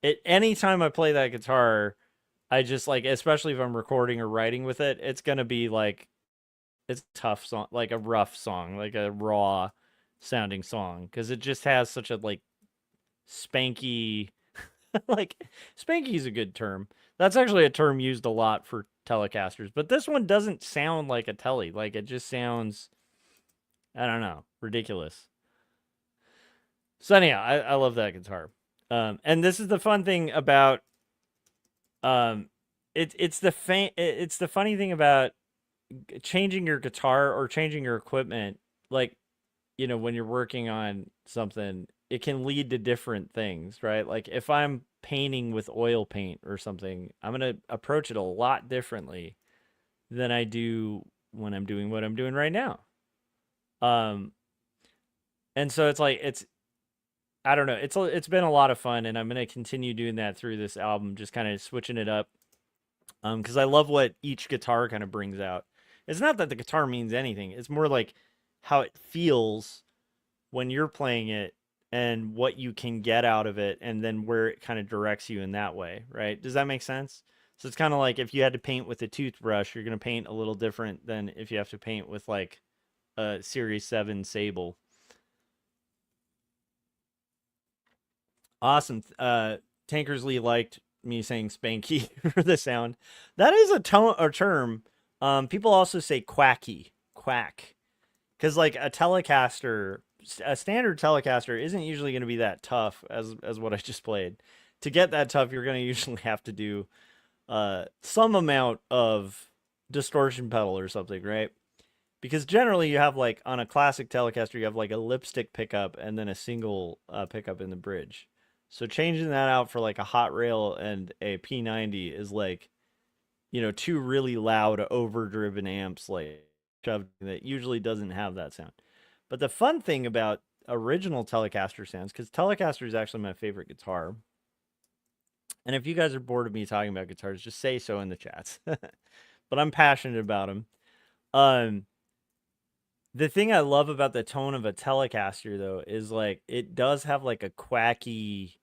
it anytime I play that guitar, I just like, especially if I'm recording or writing with it, it's gonna be like it's a tough song, like a rough song, like a raw sounding song, because it just has such a like spanky, like spanky is a good term. That's actually a term used a lot for Telecasters, but this one doesn't sound like a Tele. Like it just sounds, I don't know, ridiculous. So anyhow, I love that guitar. And this is the fun thing about it's the funny thing about changing your guitar or changing your equipment, like, you know, when you're working on something, it can lead to different things, right? Like if I'm painting with oil paint or something, I'm going to approach it a lot differently than I do when I'm doing what I'm doing right now. Um and so it's like I don't know, it's been a lot of fun, and I'm going to continue doing that through this album, just kind of switching it up. Because I love what each guitar kind of brings out. It's not that the guitar means anything. It's more like how it feels when you're playing it and what you can get out of it, and then where it kind of directs you in that way, right? Does that make sense? So it's kind of like if you had to paint with a toothbrush, you're going to paint a little different than if you have to paint with like a Series 7 Sable. Awesome. Tankersley liked me saying spanky for the sound. That is a tone or term. People also say quacky, quack, because like a Telecaster, a standard Telecaster isn't usually going to be that tough as what I just played. To get that tough, you're going to usually have to do some amount of distortion pedal or something, right? Because generally you have like on a classic Telecaster, you have like a lipstick pickup and then a single pickup in the bridge. So changing that out for like a hot rail and a P90 is like, you know, two really loud overdriven amps like shoved that usually doesn't have that sound. But the fun thing about original Telecaster sounds, because Telecaster is actually my favorite guitar. And if you guys are bored of me talking about guitars, just say so in the chats. But I'm passionate about them. The thing I love about the tone of a Telecaster though is like it does have like a quacky,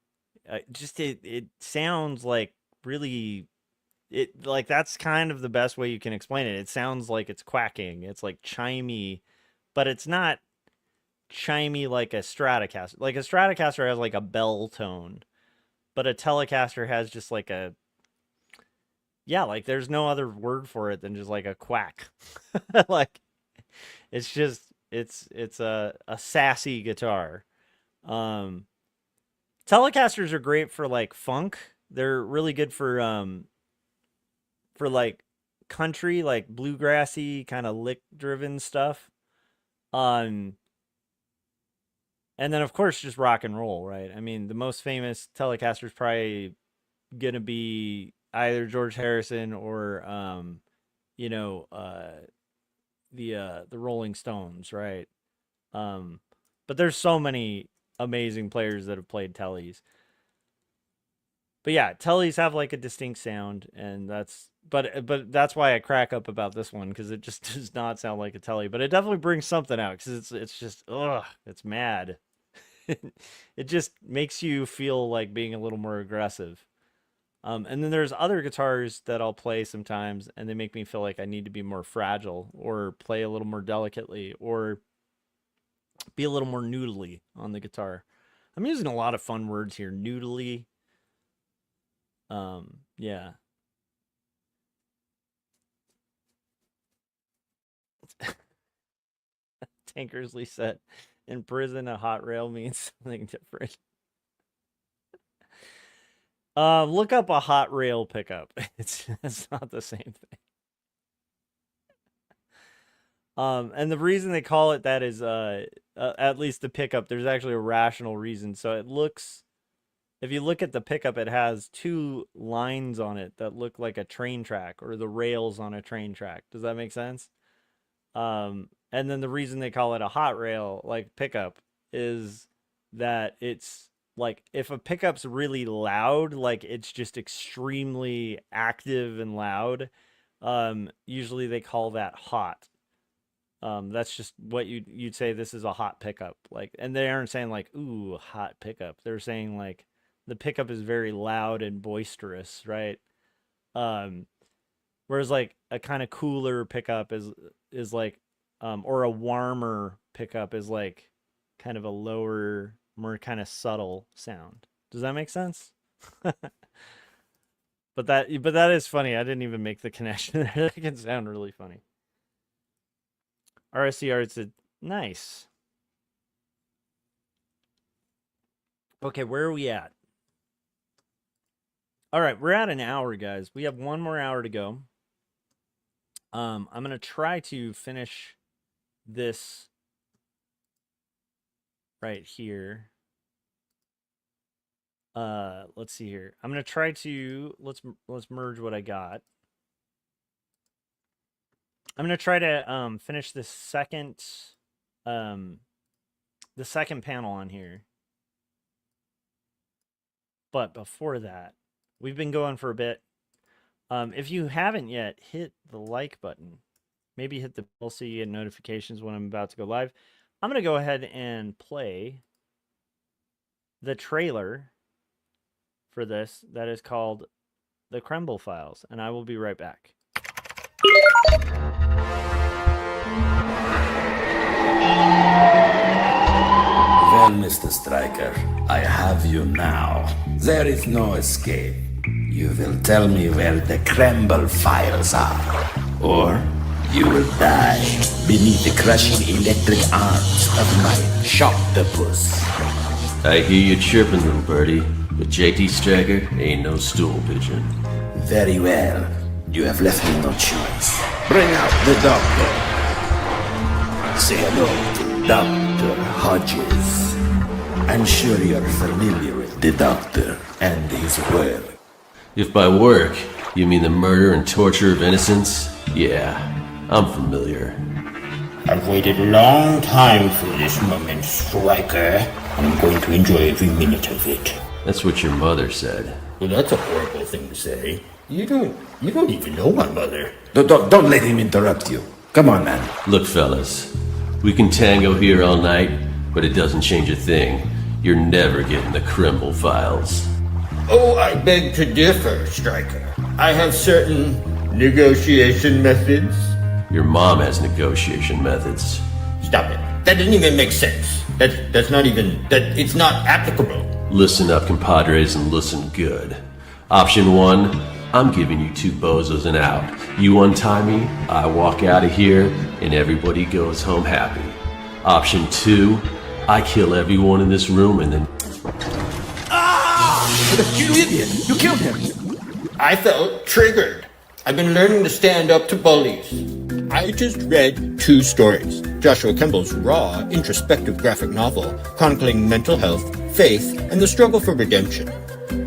it sounds like really it like that's kind of the best way you can explain it. It sounds like it's quacking. It's like chimey, but it's not chimey like a Stratocaster. Like a Stratocaster has like a bell tone, but a Telecaster has just like a yeah, like there's no other word for it than just like a quack. Like it's just it's a sassy guitar. Um Telecasters are great for like funk. They're really good for like country, like bluegrassy kind of lick driven stuff. Um and then of course just rock and roll, right? I mean, the most famous Telecaster is probably gonna be either George Harrison or you know, the Rolling Stones, right? Um but there's so many amazing players that have played Tellies. But yeah, Tellies have like a distinct sound, and but that's why I crack up about this one, because it just does not sound like a Telly, but it definitely brings something out because it's just it's mad. It just makes you feel like being a little more aggressive. And then there's other guitars that I'll play sometimes, and they make me feel like I need to be more fragile or play a little more delicately or be a little more noodly on the guitar. I'm using a lot of fun words here. Noodly. Yeah. Tankersley said, In prison, a hot rail means something different. Look up a hot rail pickup. It's not the same thing. And the reason they call it that is, at least the pickup, there's actually a rational reason. So it looks, if you look at the pickup, it has two lines on it that look like a train track or the rails on a train track. Does that make sense? And then the reason they call it a hot rail, like pickup, is that it's like if a pickup's really loud, like it's just extremely active and loud, usually they call that hot. That's just what you'd say this is a hot pickup. Like, and they aren't saying like, ooh, hot pickup. They're saying like the pickup is very loud and boisterous, right? Whereas like a kind of cooler pickup is like, or a warmer pickup is like kind of a lower, more kind of subtle sound. Does that make sense? But that is funny. I didn't even make the connection there. That can sound really funny. RSC Arts, nice. Okay, where are we at? All right, we're at an hour, guys. We have one more hour to go. I'm going to try to finish this right here. Let's see here. I'm going to try to, let's merge what I got. I'm going to try to finish the second panel on here. But before that, we've been going for a bit. If you haven't yet, hit the like button. Maybe hit the bell so you get notifications when I'm about to go live. I'm going to go ahead and play the trailer for this that is called The Kemble Files, and I will be right back. Well, Mr. Stryker, I have you now. There is no escape. You will tell me where the Kemble Files are, or you will die beneath the crushing electric arms of my shocktopus. I hear you chirping, little birdie, but JT Stryker ain't no stool pigeon. Very well. You have left me no choice. Bring out the doctor. Say hello to Dr. Hodges. I'm sure you're familiar with the doctor and his work. If by work you mean the murder and torture of innocents, yeah, I'm familiar. I've waited a long time for this moment, Stryker, and I'm going to enjoy every minute of it. That's what your mother said. Well, that's a horrible thing to say. You don't even know my mother. Don't let him interrupt you. Come on, man. Look, fellas, we can tango here all night, but it doesn't change a thing. You're never getting the Kemble Files. Oh, I beg to differ, Stryker. I have certain negotiation methods. Your mom has negotiation methods. Stop it. That doesn't even make sense. That's not even... It's not applicable. Listen up, compadres, and listen good. Option 1, I'm giving you 2 bozos and out. You untie me, I walk out of here, and everybody goes home happy. Option 2, I kill everyone in this room and then... You idiot! You killed him! I felt triggered. I've been learning to stand up to bullies. I just read 2 stories. Joshua Kemble's raw, introspective graphic novel chronicling mental health, faith, and the struggle for redemption.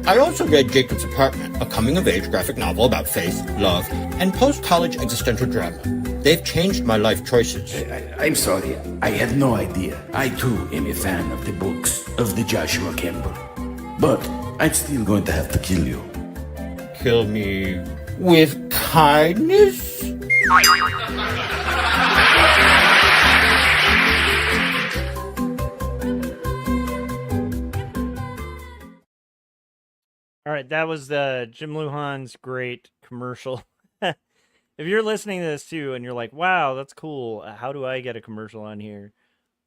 I also read Jacob's Apartment, a coming-of-age graphic novel about faith, love, and post-college existential drama. They've changed my life choices. I'm sorry. I had no idea. I, too, am a fan of the books of the Joshua Kemble. But I'm still going to have to kill you. Kill me with kindness? All right, that was the Jim Luhan's great commercial. If you're listening to this too and you're like, wow, that's cool. How do I get a commercial on here?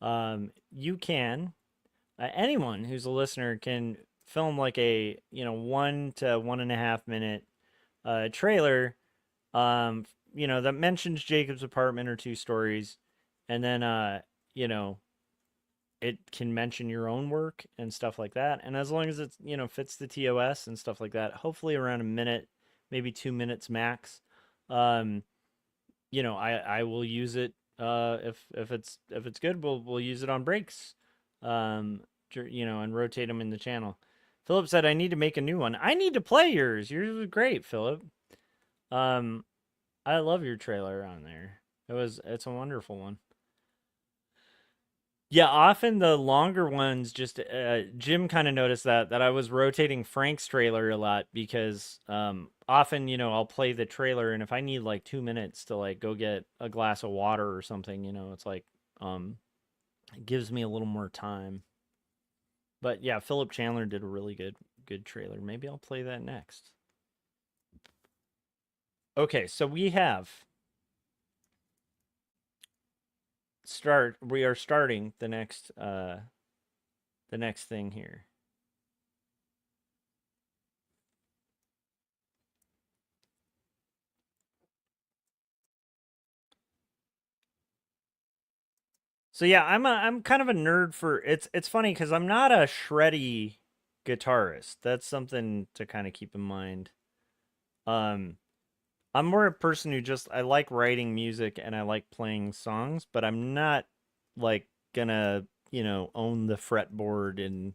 You can. Anyone who's a listener can film like a 1 to 1.5 minute trailer that mentions Jacob's Apartment or 2 stories, and then it can mention your own work and stuff like that. And as long as it's, fits the TOS and stuff like that, hopefully around a minute, maybe 2 minutes max. I will use it if it's good, we'll use it on breaks. And rotate them in the channel. Philip said I need to make a new one. I need to play yours. Yours was great, Philip. I love your trailer on there. It's a wonderful one. Yeah, often the longer ones, just Jim kind of noticed that I was rotating Frank's trailer a lot because often, I'll play the trailer, and if I need like 2 minutes to like go get a glass of water or something, it's like it gives me a little more time. But yeah, Philip Chandler did a really good trailer. Maybe I'll play that next. Okay, so we are starting the next thing here. So yeah, I'm kind of a nerd for it's funny because I'm not a shreddy guitarist. That's something to kind of keep in mind. I'm more a person who I like writing music and I like playing songs, but I'm not like gonna, own the fretboard and,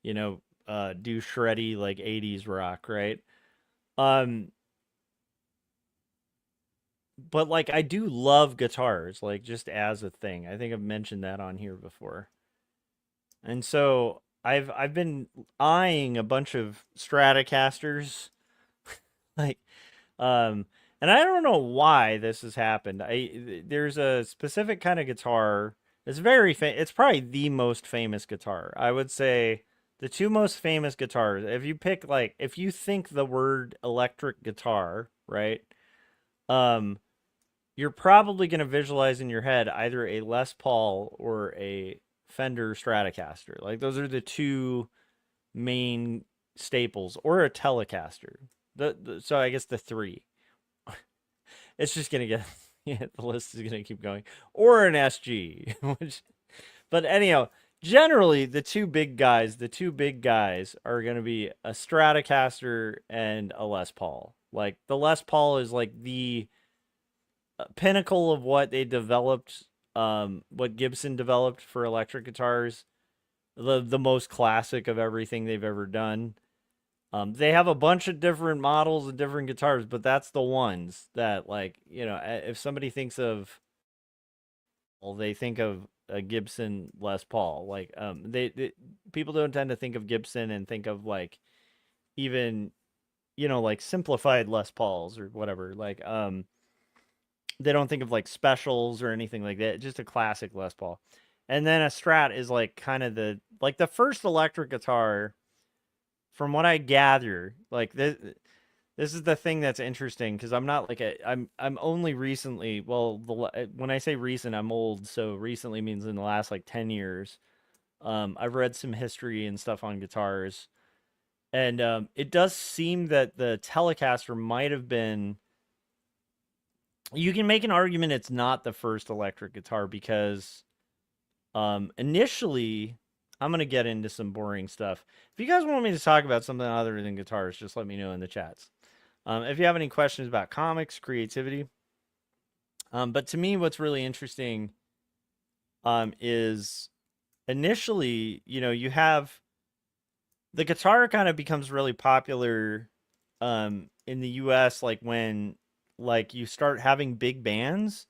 do shreddy like 80s rock, right? But like I do love guitars, like just as a thing. I think I've mentioned that on here before. And so I've been eyeing a bunch of Stratocasters, like, and I don't know why this has happened. There's a specific kind of guitar. It's it's probably the most famous guitar. I would say the two most famous guitars. If you think the word electric guitar, right? You're probably going to visualize in your head either a Les Paul or a Fender Stratocaster. Like those are the two main staples, or a Telecaster. So I guess the three. It's just going to get, yeah, the list is going to keep going. Or an SG. But anyhow, generally the two big guys are going to be a Stratocaster and a Les Paul. Like the Les Paul is like the pinnacle of what they developed, what Gibson developed for electric guitars, the most classic of everything they've ever done. They have a bunch of different models and different guitars, but that's the ones that, like, if somebody thinks of, well, they think of a Gibson Les Paul. Like, they people don't tend to think of Gibson and think of like even, like simplified Les Pauls or whatever. Like, they don't think of like specials or anything like that. Just a classic Les Paul. And then a Strat is like kind of the first electric guitar, from what I gather. Like this is the thing that's interesting, because I'm not like I'm only recently, when I say recent, I'm old, so recently means in the last like 10 years. I've read some history and stuff on guitars, and it does seem that the Telecaster might have been. You can make an argument it's not the first electric guitar because initially, I'm going to get into some boring stuff. If you guys want me to talk about something other than guitars, just let me know in the chats. If you have any questions about comics, creativity. But to me, what's really interesting is initially, you have the guitar kind of becomes really popular in the US, like when you start having big bands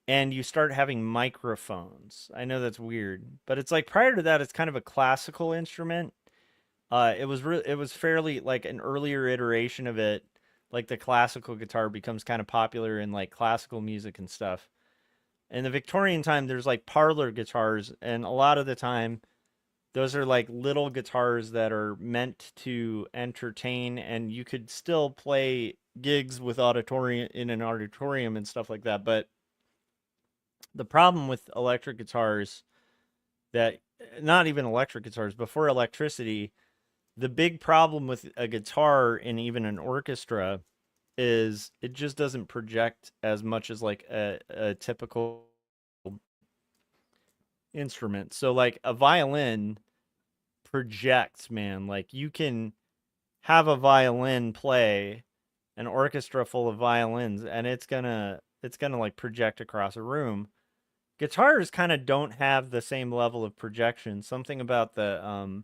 and you start having microphones. I know that's weird, but it's like prior to that, it's kind of a classical instrument. It was fairly like an earlier iteration of it. Like the classical guitar becomes kind of popular in like classical music and stuff. In the Victorian time, there's like parlor guitars, and a lot of the time, those are like little guitars that are meant to entertain, and you could still play gigs with in an auditorium and stuff like that. But the problem with electric guitars, that not even electric guitars, before electricity, the big problem with a guitar in even an orchestra is it just doesn't project as much as like a typical, instrument. So like a violin projects, man. Like you can have a violin play an orchestra full of violins and it's gonna like project across a room. Guitars kind of don't have the same level of projection. Something about the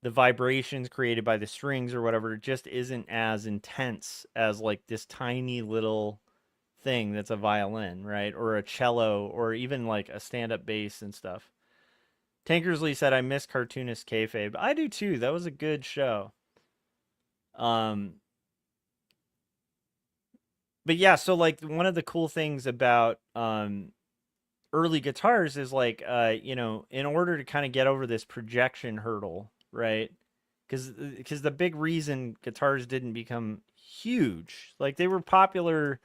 vibrations created by the strings or whatever just isn't as intense as like this tiny little thing that's a violin, right? Or a cello, or even like a stand-up bass and stuff. Tankersley said, I miss cartoonist kayfabe. I do too. That was a good show. But yeah, so like one of the cool things about early guitars is like you know, in order to kind of get over this projection hurdle, right? Because the big reason guitars didn't become huge, like they were popular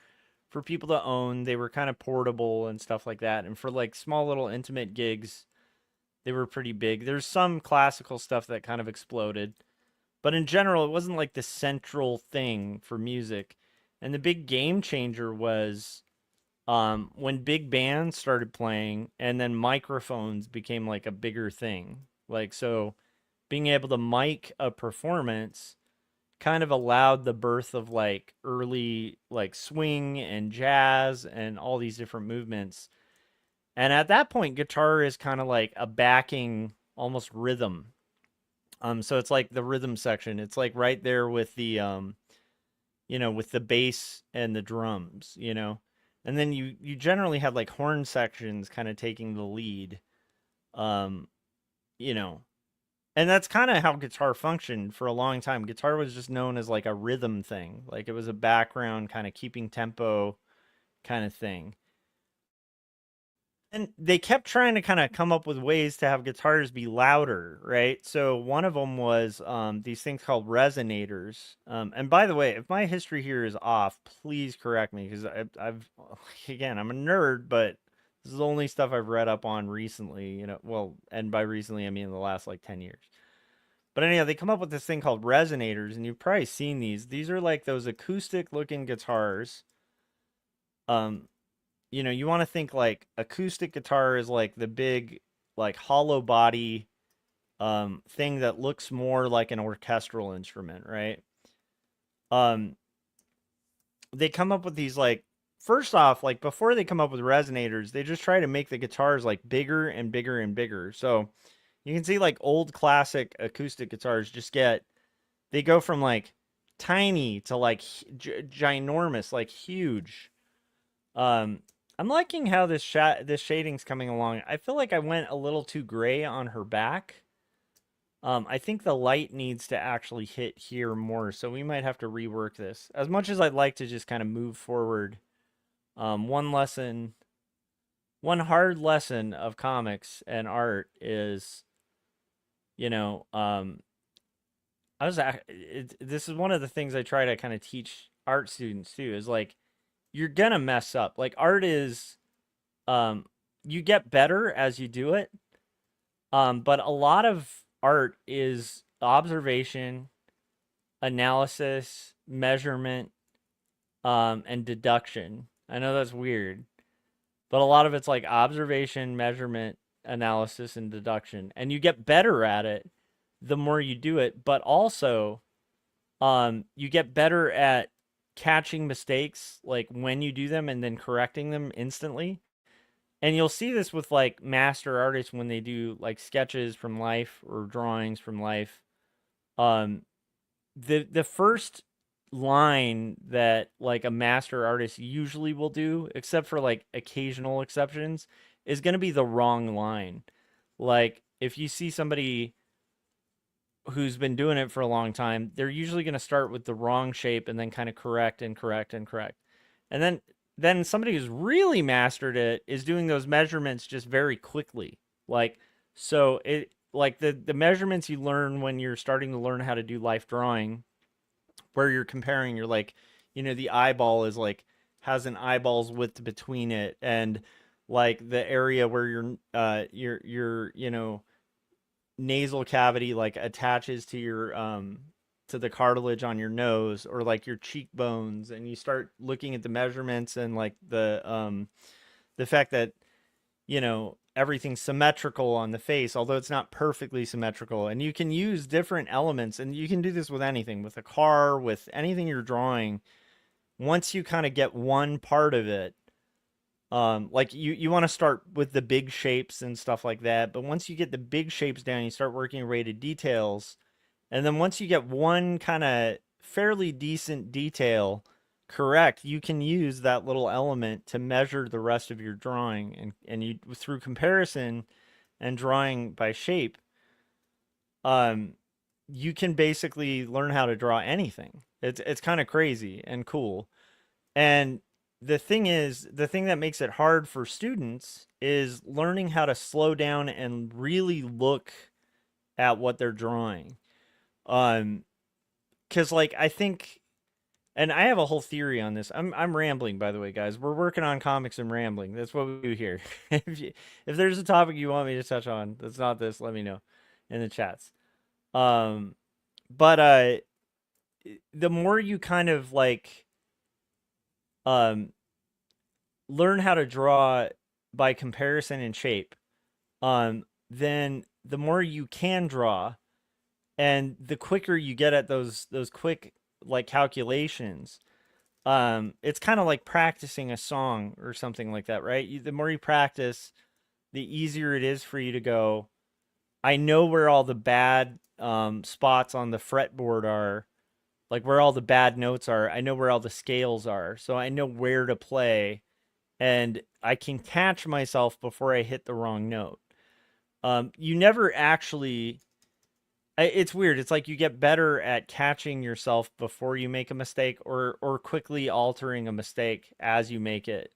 for people to own, they were kind of portable and stuff like that, and for like small little intimate gigs, they were pretty big. There's some classical stuff that kind of exploded, but in general, it wasn't like the central thing for music. And the big game changer was when big bands started playing and then microphones became like a bigger thing. Like, so being able to mic a performance kind of allowed the birth of like early like swing and jazz and all these different movements. And at that point, guitar is kind of like a backing almost rhythm. So it's like the rhythm section. It's like right there with the you know, with the bass and the drums, you know. And then you generally have like horn sections kind of taking the lead. You know. And that's kind of how guitar functioned for a long time. Guitar was just known as like a rhythm thing. Like it was a background kind of keeping tempo kind of thing. And they kept trying to kind of come up with ways to have guitars be louder, right? So one of them was these things called resonators. And by the way, if my history here is off, please correct me because I've again, I'm a nerd, but this is the only stuff I've read up on recently. You know, well, and by recently I mean the last like 10 years. But anyhow, they come up with this thing called resonators, and you've probably seen these. These are like those acoustic-looking guitars. You know, you want to think like acoustic guitar is like the big, like hollow body thing that looks more like an orchestral instrument, right? They come up with these like, first off, like before they come up with resonators, they just try to make the guitars like bigger and bigger and bigger. So you can see like old classic acoustic guitars they go from like tiny to like ginormous, like huge. I'm liking how this shading's coming along. I feel like I went a little too gray on her back. I think the light needs to actually hit here more, so we might have to rework this. As much as I'd like to just kind of move forward, one hard lesson of comics and art is, you know, this is one of the things I try to kind of teach art students too, is like, you're gonna mess up. Like art is, you get better as you do it. But a lot of art is observation, analysis, measurement, and deduction. I know that's weird, but a lot of it's like observation, measurement, analysis, and deduction. And you get better at it the more you do it, but also, you get better at catching mistakes like when you do them and then correcting them instantly. And you'll see this with like master artists when they do like sketches from life or drawings from life. The first line that like a master artist usually will do, except for like occasional exceptions, is going to be the wrong line. Like if you see somebody who's been doing it for a long time, they're usually going to start with the wrong shape and then kind of correct and correct and correct. And then somebody who's really mastered it is doing those measurements just very quickly. Like, so it, like the measurements you learn when you're starting to learn how to do life drawing, where you're comparing, you're like, you know, the eyeball is like, has an eyeball's width between it. And like the area where your, you know, nasal cavity like attaches to your to the cartilage on your nose, or like your cheekbones, and you start looking at the measurements and like the fact that, you know, everything symmetrical on the face, although it's not perfectly symmetrical. And you can use different elements, and you can do this with anything, with a car, with anything you're drawing. Once you kind of get one part of it, like you want to start with the big shapes and stuff like that. But once you get the big shapes down, you start working your way to details. And then once you get one kind of fairly decent detail correct, you can use that little element to measure the rest of your drawing. And you, through comparison and drawing by shape, you can basically learn how to draw anything. It's kind of crazy and cool. And the thing is, the thing that makes it hard for students is learning how to slow down and really look at what they're drawing. Because like I think, and I have a whole theory on this. I'm rambling, by the way, guys. We're working on comics and rambling. That's what we do here. If there's a topic you want me to touch on that's not this, let me know in the chats. But the more you kind of like learn how to draw by comparison and shape, then the more you can draw, and the quicker you get at those quick like calculations, it's kind of like practicing a song or something like that, right? The more you practice, the easier it is for you to go, I know where all the bad spots on the fretboard are, like where all the bad notes are. I know where all the scales are, so I know where to play, and I can catch myself before I hit the wrong note. You never actually, it's weird. It's like you get better at catching yourself before you make a mistake, or quickly altering a mistake as you make it.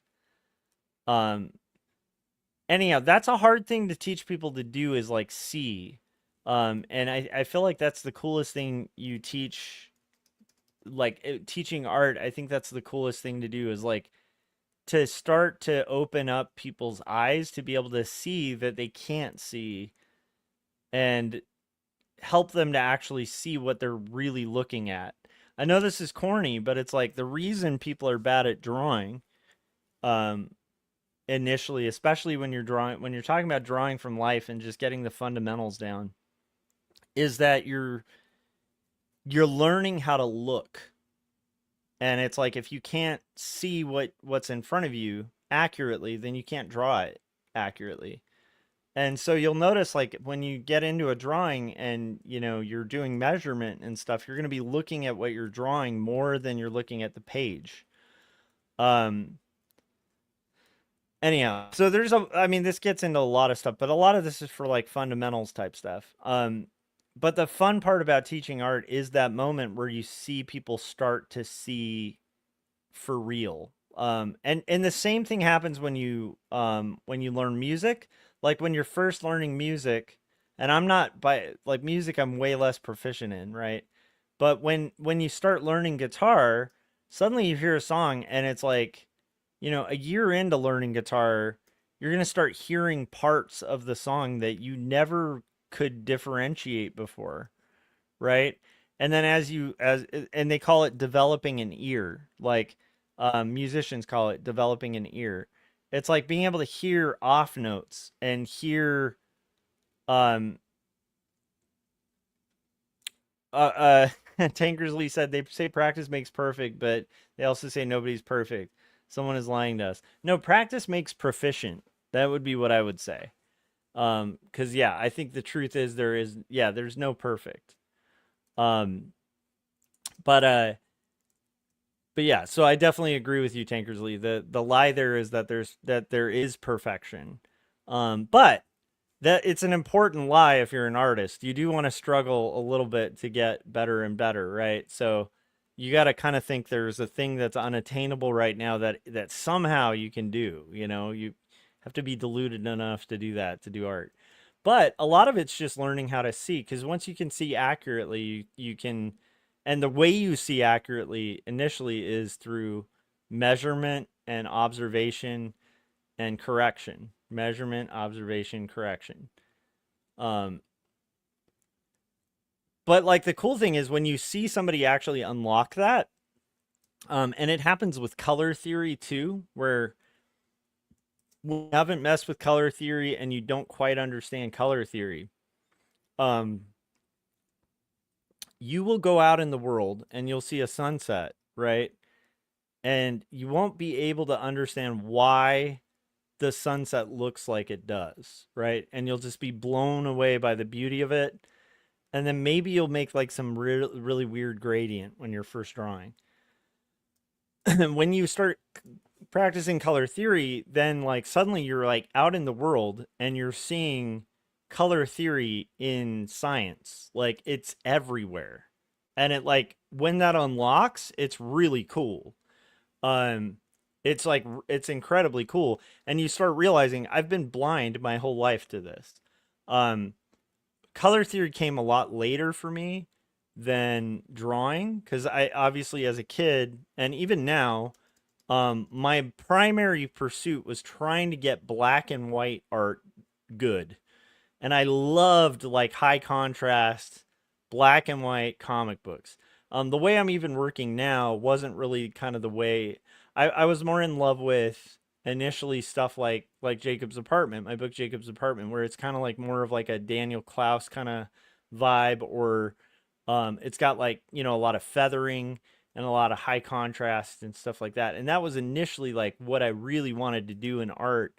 Anyhow, that's a hard thing to teach people to do, is like see. And I feel like that's the coolest thing you teach, like teaching art. I think that's the coolest thing to do, is like to start to open up people's eyes to be able to see that they can't see, and help them to actually see what they're really looking at. I know this is corny, but it's like the reason people are bad at drawing, initially, especially when you're talking about drawing from life and just getting the fundamentals down, is that you're learning how to look. And it's like, if you can't see what's in front of you accurately, then you can't draw it accurately. And so you'll notice, like, when you get into a drawing and, you know, you're doing measurement and stuff, you're going to be looking at what you're drawing more than you're looking at the page. Anyhow, so there's I mean, this gets into a lot of stuff, but a lot of this is for like fundamentals type stuff. But the fun part about teaching art is that moment where you see people start to see for real. And the same thing happens when you learn music. Like when you're first learning music, and I'm not, by like music, I'm way less proficient in, right? But when you start learning guitar, suddenly you hear a song and it's like, you know, a year into learning guitar, you're going to start hearing parts of the song that you never could differentiate before, right? And then and they call it developing an ear, like musicians call it developing an ear. It's like being able to hear off notes and hear Tankersley said they say practice makes perfect, but they also say nobody's perfect. Someone is lying to us. No, practice makes proficient. That would be what I would say. Because yeah, I think the truth is there's no perfect. But yeah, so I definitely agree with you, Tankersley. The lie there is that there is perfection. But that it's an important lie if you're an artist. You do want to struggle a little bit to get better and better, right? So you got to kind of think there's a thing that's unattainable right now that somehow you can do. You know, you have to be deluded enough to do that, to do art. But a lot of it's just learning how to see, because once you can see accurately, you can, and the way you see accurately initially is through measurement and observation and correction. Measurement, observation, correction. But like the cool thing is when you see somebody actually unlock that, and it happens with color theory too, where you haven't messed with color theory and you don't quite understand color theory, you will go out in the world and you'll see a sunset, right? And you won't be able to understand why the sunset looks like it does, right? And you'll just be blown away by the beauty of it. And then maybe you'll make like some really weird gradient when you're first drawing. And when you start practicing color theory, then like suddenly you're like out in the world and you're seeing color theory in science. Like it's everywhere. And it like when that unlocks, it's really cool. It's like it's incredibly cool. And you start realizing I've been blind my whole life to this. Color theory came a lot later for me than drawing because I obviously as a kid and even now, my primary pursuit was trying to get black and white art good. And I loved like high contrast black and white comic books. The way I'm even working now wasn't really kind of the way I was more in love with initially stuff like Jacob's Apartment, my book Jacob's Apartment, where it's kind of like more of like a Daniel Klaus kind of vibe, or it's got like, you know, a lot of feathering and a lot of high contrast and stuff like that. And that was initially like what I really wanted to do in art.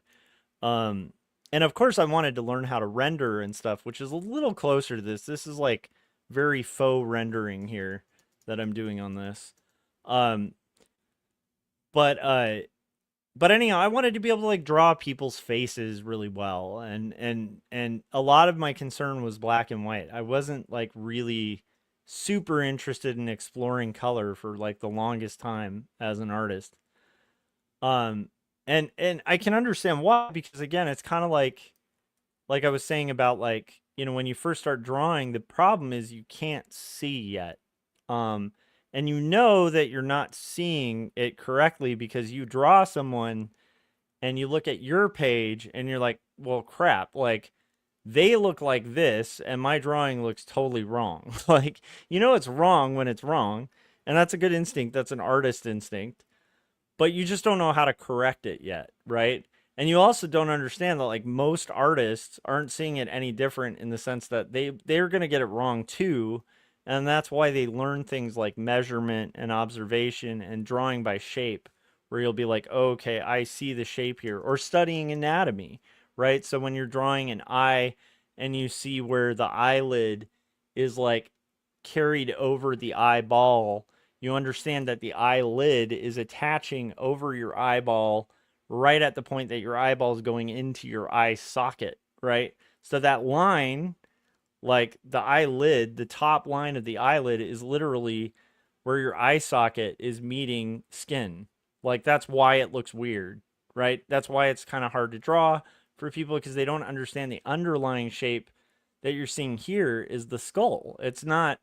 And of course I wanted to learn how to render and stuff, which is a little closer to this. This is like very faux rendering here that I'm doing on this. But anyhow, I wanted to be able to like draw people's faces really well, and a lot of my concern was black and white. I wasn't like really super interested in exploring color for like the longest time as an artist. And I can understand why, because again, it's kind of like I was saying about like, you know, when you first start drawing, the problem is you can't see yet. And you know that you're not seeing it correctly because you draw someone and you look at your page and you're like, well, crap, like they look like this and my drawing looks totally wrong. Like, you know, it's wrong when it's wrong. And that's a good instinct. That's an artist instinct, but you just don't know how to correct it yet. Right. And you also don't understand that like most artists aren't seeing it any different in the sense that they're going to get it wrong too. And that's why they learn things like measurement and observation and drawing by shape, where you'll be like, oh, okay, I see the shape here, or studying anatomy, right? So when you're drawing an eye and you see where the eyelid is like carried over the eyeball, you understand that the eyelid is attaching over your eyeball right at the point that your eyeball is going into your eye socket, right? So that line, like the eyelid, the top line of the eyelid is literally where your eye socket is meeting skin. Like that's why it looks weird, right? That's why it's kind of hard to draw for people, because they don't understand the underlying shape that you're seeing here is the skull. It's not,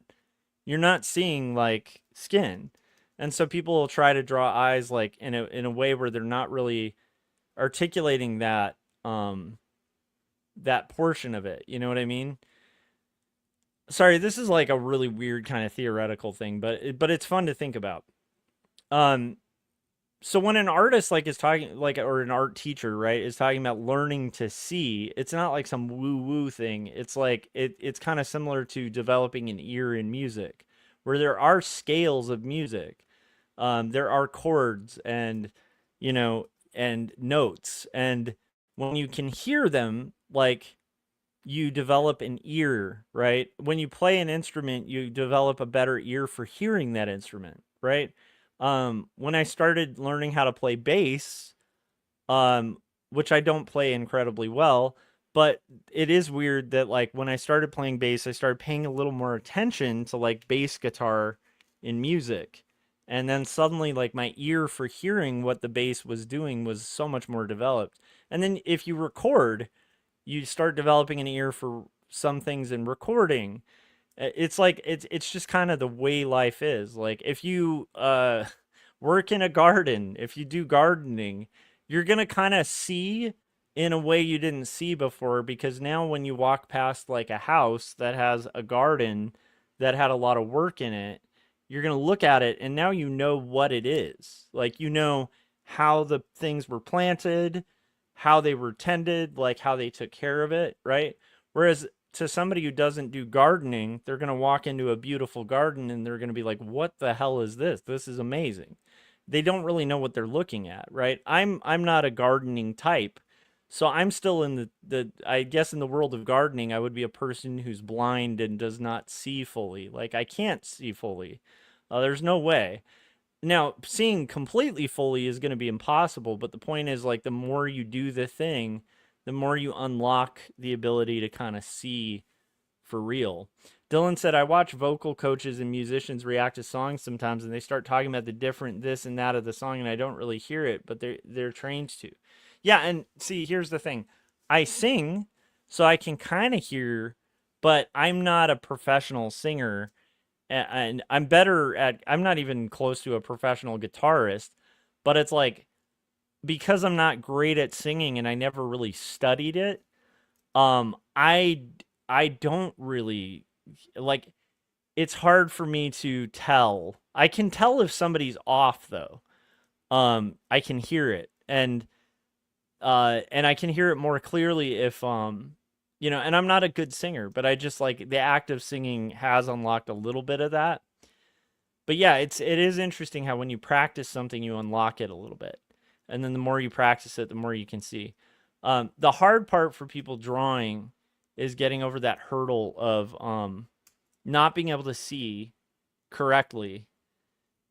you're not seeing like skin. And so people will try to draw eyes like in a way where they're not really articulating that that portion of it. You know what I mean? Sorry, this is like a really weird kind of theoretical thing, but it's fun to think about. So when an artist like is talking like, or an art teacher, right, is talking about learning to see, it's not like some woo-woo thing. It's like it's kind of similar to developing an ear in music, where there are scales of music. There are chords and, you know, and notes, and when you can hear them, like, you develop an ear, right? When you play an instrument, you develop a better ear for hearing that instrument, right? When I started learning how to play bass, which I don't play incredibly well, but it is weird that like when I started playing bass, I started paying a little more attention to like bass guitar in music. And then suddenly like my ear for hearing what the bass was doing was so much more developed. And then if you record, you start developing an ear for some things in recording. It's like it's just kind of the way life is. Like if you work in a garden, if you do gardening, you're gonna kind of see in a way you didn't see before, because now when you walk past like a house that has a garden that had a lot of work in it, you're gonna look at it and now you know what it is. Like you know how the things were planted. how they were tended, like how they took care of it, right? Whereas to somebody who doesn't do gardening, they're going to walk into a beautiful garden and they're going to be like, what the hell is this? This is amazing. They don't really know what they're looking at, right? I'm not a gardening type. So I'm still in the I guess in the world of gardening, I would be a person who's blind and does not see fully. Like I can't see fully. There's no way. Now, seeing completely fully is going to be impossible, but the point is like the more you do the thing, the more you unlock the ability to kind of see for real. Dylan said, I watch vocal coaches and musicians react to songs sometimes and they start talking about the different this and that of the song and I don't really hear it, but they're trained to. Yeah, and see, here's the thing. I sing, so I can kind of hear, but I'm not a professional singer and I'm better at I'm not even close to a professional guitarist, but it's like because I'm not great at singing and I never really studied it, I don't really like it's hard for me to tell. I can tell if somebody's off though. I can hear it and I can hear it more clearly if you know, and I'm not a good singer, but I just like the act of singing has unlocked a little bit of that. But yeah, it is interesting how when you practice something you unlock it a little bit. And then the more you practice it, the more you can see. The hard part for people drawing is getting over that hurdle of not being able to see correctly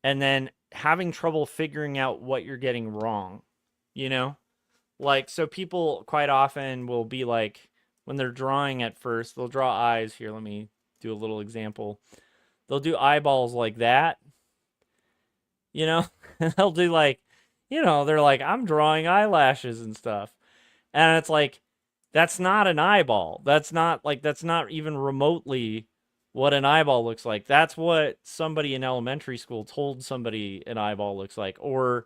and then having trouble figuring out what you're getting wrong, you know? Like, so people quite often will be like, when they're drawing at first, they'll draw eyes. Here, let me do a little example. They'll do eyeballs like that, you know? And they'll do like, you know, they're like, I'm drawing eyelashes and stuff. And it's like, that's not an eyeball. That's not even remotely what an eyeball looks like. That's what somebody in elementary school told somebody an eyeball looks like. Or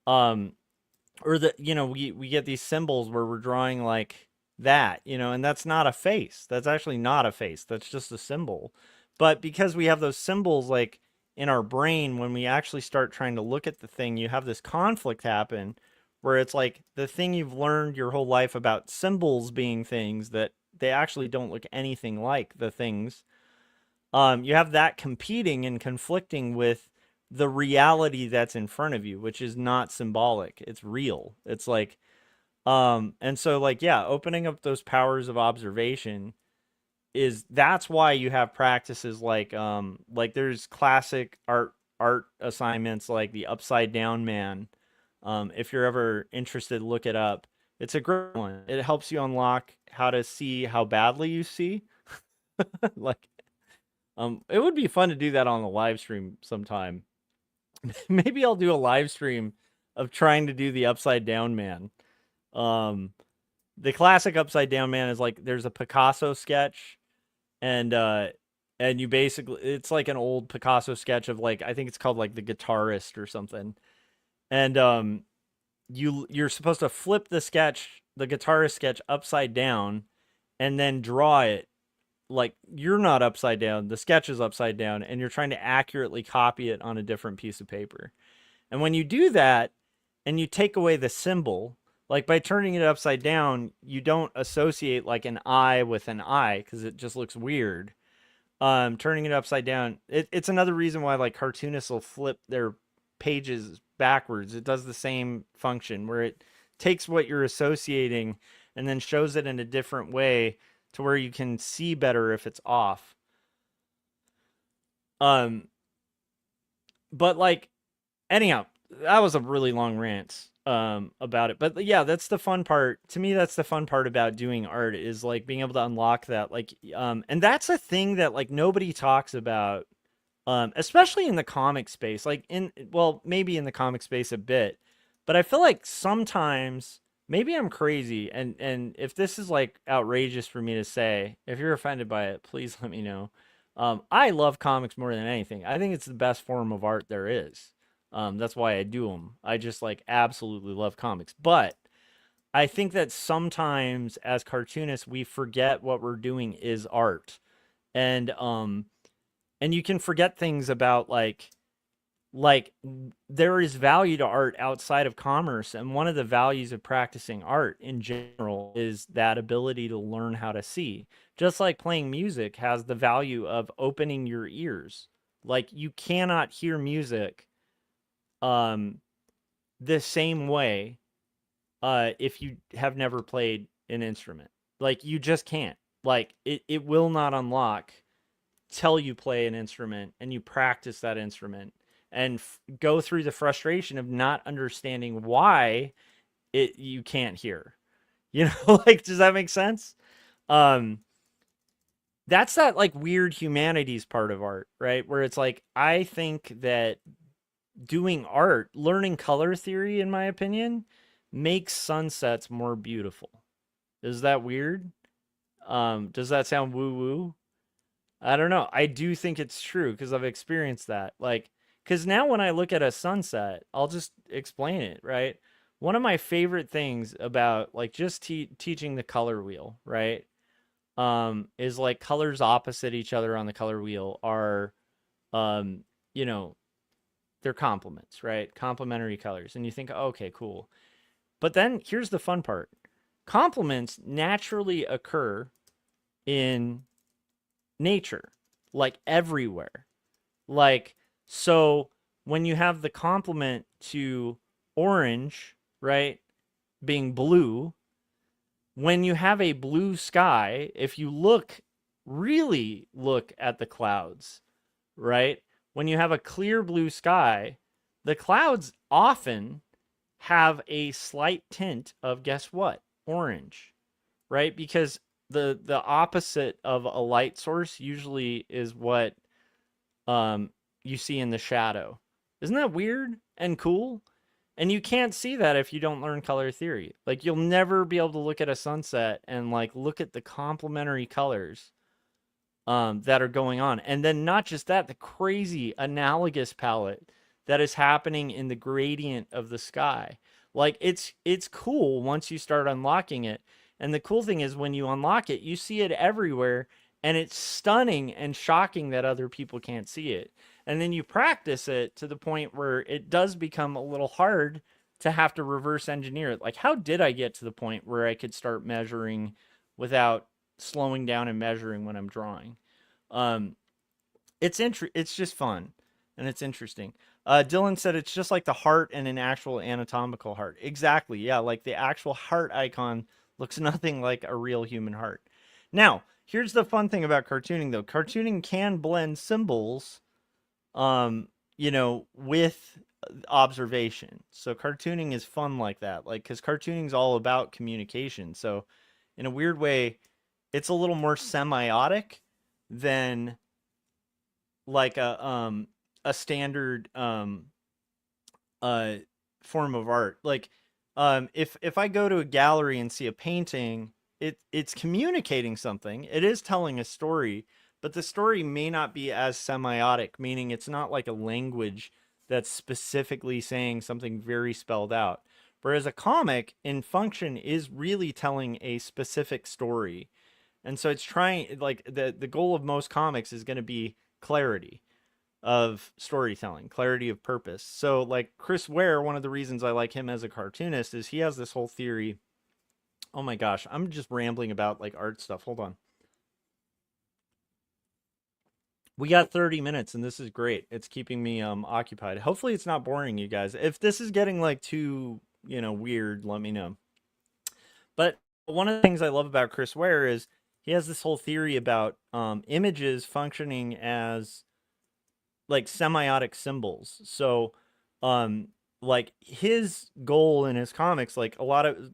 the, you know, we get these symbols where we're drawing like that, you know, and that's not a face. That's actually not a face. That's just a symbol. But because we have those symbols like in our brain, when we actually start trying to look at the thing, you have this conflict happen where it's like the thing you've learned your whole life about symbols being things that they actually don't look anything like the things. You have that competing and conflicting with the reality that's in front of you, which is not symbolic. It's real. It's like, and so like, yeah, opening up those powers of observation that's why you have practices like there's classic art assignments like the Upside Down Man. If you're ever interested, look it up. It's a great one. It helps you unlock how to see how badly you see. Like, it would be fun to do that on the live stream sometime. Maybe I'll do a live stream of trying to do the Upside Down Man. The classic Upside Down Man is like there's a Picasso sketch, and you basically it's like an old Picasso sketch of like I think it's called like The Guitarist or something, and you're supposed to flip the guitarist sketch upside down, and then draw it like you're not upside down, the sketch is upside down, and you're trying to accurately copy it on a different piece of paper. And when you do that and you take away the symbol, like by turning it upside down, you don't associate like an eye with an eye because it just looks weird. Turning it upside down, it's another reason why like cartoonists will flip their pages backwards. It does the same function where it takes what you're associating and then shows it in a different way to where you can see better if it's off. But like, anyhow, that was a really long rant about it. But yeah, that's the fun part. To me, that's the fun part about doing art is like being able to unlock that. Like, and that's a thing that like nobody talks about, especially in the comic space. Like well, maybe in the comic space a bit, but I feel like sometimes. Maybe I'm crazy, and if this is like outrageous for me to say, if you're offended by it, please let me know. I love comics more than anything. I think it's the best form of art there is. That's why I do them. I just like absolutely love comics. But I think that sometimes as cartoonists, we forget what we're doing is art, and you can forget things about like like there is value to art outside of commerce, and one of the values of practicing art in general is that ability to learn how to see. Just like playing music has the value of opening your ears. Like you cannot hear music the same way if you have never played an instrument. Like you just can't. Like it will not unlock till you play an instrument and you practice that instrument and go through the frustration of not understanding why you can't hear. You know, like does that make sense? That's that like weird humanities part of art, right? Where it's like I think that doing art, learning color theory in my opinion, makes sunsets more beautiful. Is that weird? Does that sound woo woo? I don't know. I do think it's true because I've experienced that. Like, because now when I look at a sunset, I'll just explain it, right? One of my favorite things about like just teaching the color wheel, right? Is like colors opposite each other on the color wheel are, you know, they're complements, right? Complementary colors. And you think, oh, okay, cool. But then here's the fun part. Complements naturally occur in nature, like everywhere. Like, so when you have the complement to orange, right, being blue, when you have a blue sky, if you really look at the clouds, right, when you have a clear blue sky, the clouds often have a slight tint of, guess what, orange, right? Because the opposite of a light source usually is what you see in the shadow. Isn't that weird and cool? And you can't see that if you don't learn color theory. Like you'll never be able to look at a sunset and like look at the complementary colors that are going on. And then not just that, the crazy analogous palette that is happening in the gradient of the sky. Like it's cool once you start unlocking it. And the cool thing is when you unlock it, you see it everywhere, and it's stunning and shocking that other people can't see it. And then you practice it to the point where it does become a little hard to have to reverse engineer it. Like, how did I get to the point where I could start measuring without slowing down and measuring when I'm drawing? It's just fun, and it's interesting. Dylan said it's just like the heart and an actual anatomical heart. Exactly, yeah, like the actual heart icon looks nothing like a real human heart. Now, here's the fun thing about cartooning, though. Cartooning can blend symbols, you know, with observation. So cartooning is fun like that, like, because cartooning is all about communication. So in a weird way, it's a little more semiotic than like a standard form of art. Like if I go to a gallery and see a painting, it's communicating something. It is telling a story, but the story may not be as semiotic, meaning it's not like a language that's specifically saying something very spelled out. Whereas a comic in function is really telling a specific story. And so it's trying, like, the goal of most comics is going to be clarity of storytelling, clarity of purpose. So like Chris Ware, one of the reasons I like him as a cartoonist is he has this whole theory. Oh my gosh, I'm just rambling about like art stuff. Hold on. We got 30 minutes and this is great. It's keeping me occupied. Hopefully it's not boring you guys. If this is getting like too, you know, weird, let me know. But one of the things I love about Chris Ware is he has this whole theory about images functioning as like semiotic symbols. So like his goal in his comics, like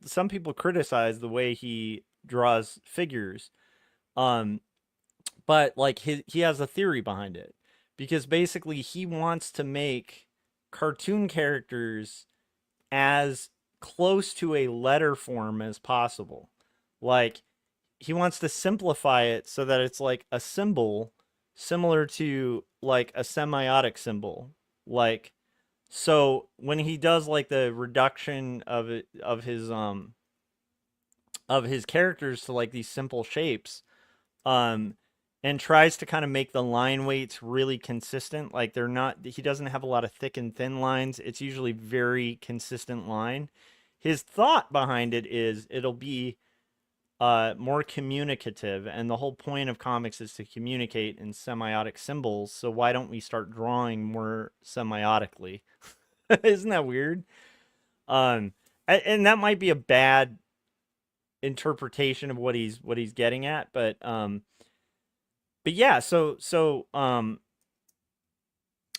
some people criticize the way he draws figures, but like he has a theory behind it, because basically he wants to make cartoon characters as close to a letter form as possible. Like he wants to simplify it so that it's like a symbol similar to like a semiotic symbol. Like, so when he does like the reduction of his characters to like these simple shapes, and tries to kind of make the line weights really consistent. Like he doesn't have a lot of thick and thin lines. It's usually very consistent line. His thought behind it is it'll be more communicative, and the whole point of comics is to communicate in semiotic symbols. So why don't we start drawing more semiotically? Isn't that weird? And that might be a bad interpretation of what he's getting at, but yeah. So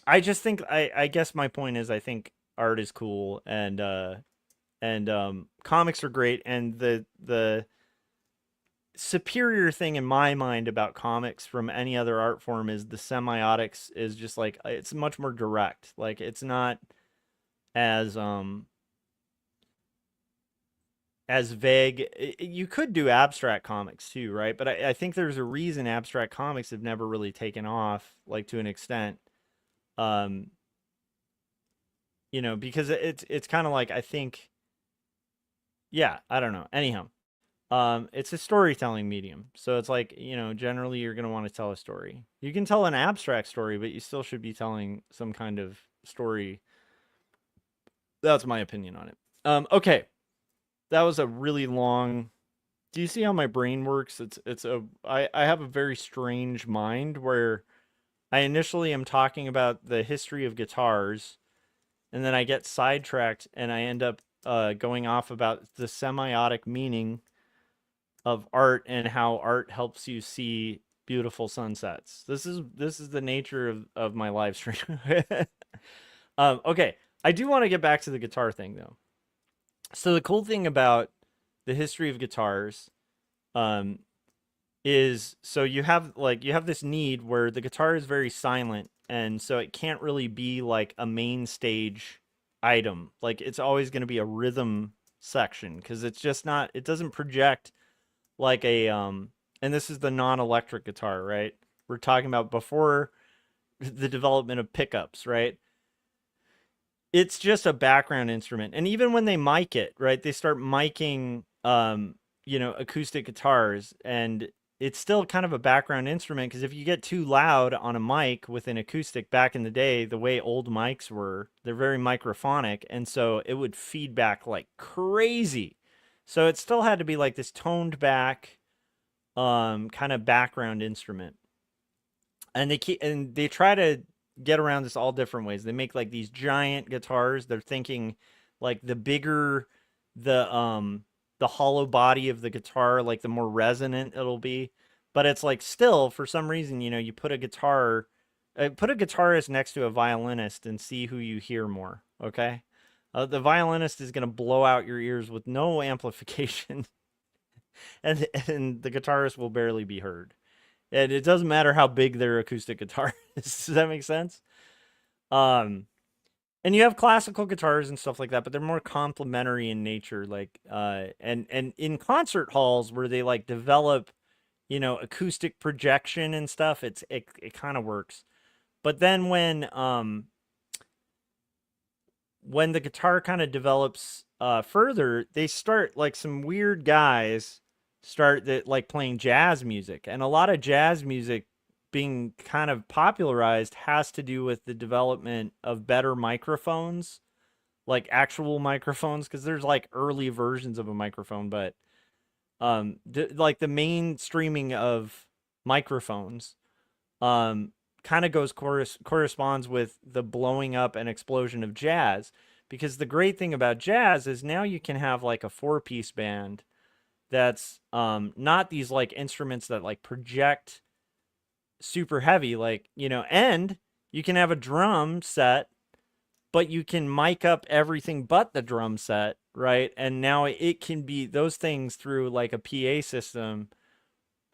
I just think I guess my point is I think art is cool, and comics are great, and the superior thing in my mind about comics from any other art form is the semiotics is just like it's much more direct. Like it's not as vague. You could do abstract comics too, right? But I think there's a reason abstract comics have never really taken off, like to an extent. You know, because it's kind of like, I think, yeah, I don't know. Anyhow, it's a storytelling medium. So it's like, you know, generally you're going to want to tell a story. You can tell an abstract story, but you still should be telling some kind of story. That's my opinion on it. Okay. That was a really long. Do you see how my brain works? I have a very strange mind where I initially am talking about the history of guitars, and then I get sidetracked and I end up going off about the semiotic meaning of art and how art helps you see beautiful sunsets. This is the nature of my live stream. Okay, I do want to get back to the guitar thing though. So the cool thing about the history of guitars is, so you have this need where the guitar is very silent, and so it can't really be like a main stage item. Like it's always going to be a rhythm section, because it's just not, it doesn't project like a and this is the non-electric guitar, right? We're talking about before the development of pickups, right? It's just a background instrument. And even when they mic it, right, they start miking you know, acoustic guitars, and it's still kind of a background instrument, because if you get too loud on a mic with an acoustic back in the day, the way old mics were, they're very microphonic, and so it would feedback like crazy. So it still had to be like this toned back kind of background instrument. And they try to get around this all different ways. They make like these giant guitars. They're thinking like the bigger the hollow body of the guitar, like the more resonant it'll be. But it's like still, for some reason, you know, you put a guitarist next to a violinist and see who you hear more. Okay. The violinist is going to blow out your ears with no amplification, and the guitarist will barely be heard. And it doesn't matter how big their acoustic guitar is. Does that make sense? And you have classical guitars and stuff like that, but they're more complementary in nature. Like, and in concert halls where they like develop, you know, acoustic projection and stuff, it kind of works. But then when the guitar kind of develops further, they start, like, some weird guys start that like playing jazz music, and a lot of jazz music being kind of popularized has to do with the development of better microphones, like actual microphones, because there's like early versions of a microphone, but like the mainstreaming of microphones kind of corresponds with the blowing up and explosion of jazz. Because the great thing about jazz is now you can have like a 4-piece band that's not these like instruments that like project super heavy, like, you know, and you can have a drum set, but you can mic up everything but the drum set, right? And now it can be those things through like a PA system,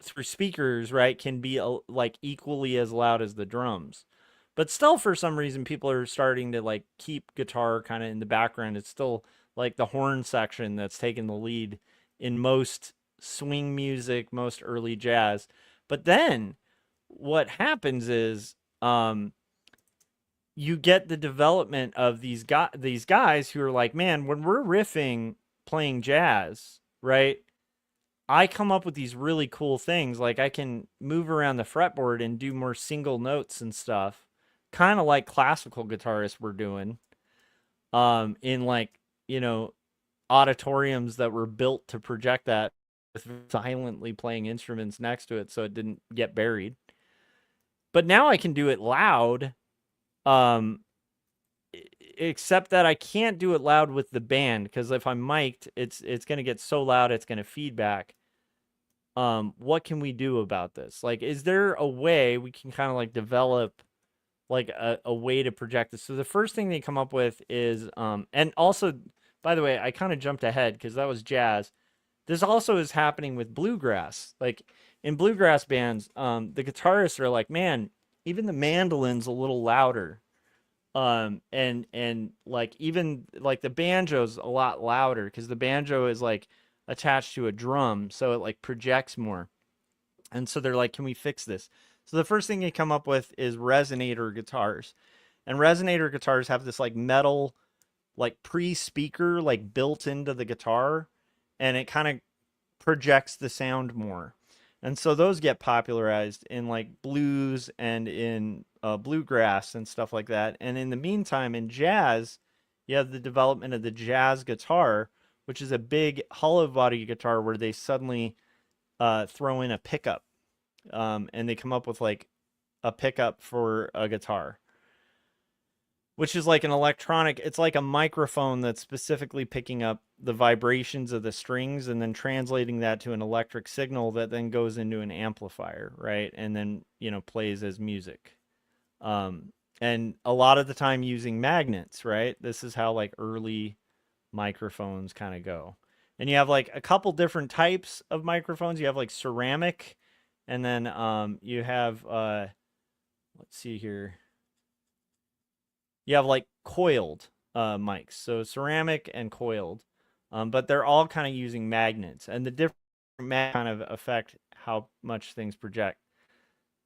through speakers, right, can be like equally as loud as the drums. But still, for some reason, people are starting to like keep guitar kind of in the background. It's still like the horn section that's taking the lead in most swing music, most early jazz. But then what happens is you get the development of these guys who are like, man, when we're riffing playing jazz, right, I come up with these really cool things. Like I can move around the fretboard and do more single notes and stuff, kind of like classical guitarists were doing. In like, auditoriums that were built to project that with silently playing instruments next to it so it didn't get buried. But now I can do it loud, except that I can't do it loud with the band, because if I'm mic'd, it's going to get so loud it's going to feedback. What can we do about this? Like, is there a way we can kind of like develop like a way to project this? So the first thing they come up with is, and also, by the way, I kind of jumped ahead because that was jazz. This also is happening with bluegrass. Like in bluegrass bands, the guitarists are like, man, even the mandolin's a little louder. And like even like the banjo's a lot louder because the banjo is like attached to a drum, so it like projects more. And so they're like, can we fix this? So the first thing they come up with is resonator guitars. And resonator guitars have this like metal, like pre-speaker, like built into the guitar, and it kind of projects the sound more. And so those get popularized in like blues and in bluegrass and stuff like that. And in the meantime, in jazz, you have the development of the jazz guitar, which is a big hollow body guitar where they suddenly throw in a pickup. And they come up with like a pickup for a guitar, which is like an electronic, it's like a microphone that's specifically picking up the vibrations of the strings and then translating that to an electric signal that then goes into an amplifier, right? And then, plays as music. And a lot of the time using magnets, right? This is how like early microphones kind of go. And you have like a couple different types of microphones. You have like ceramic, and then you have, let's see here. You have like coiled mics, so ceramic and coiled, but they're all kind of using magnets, and the different magnets kind of affect how much things project.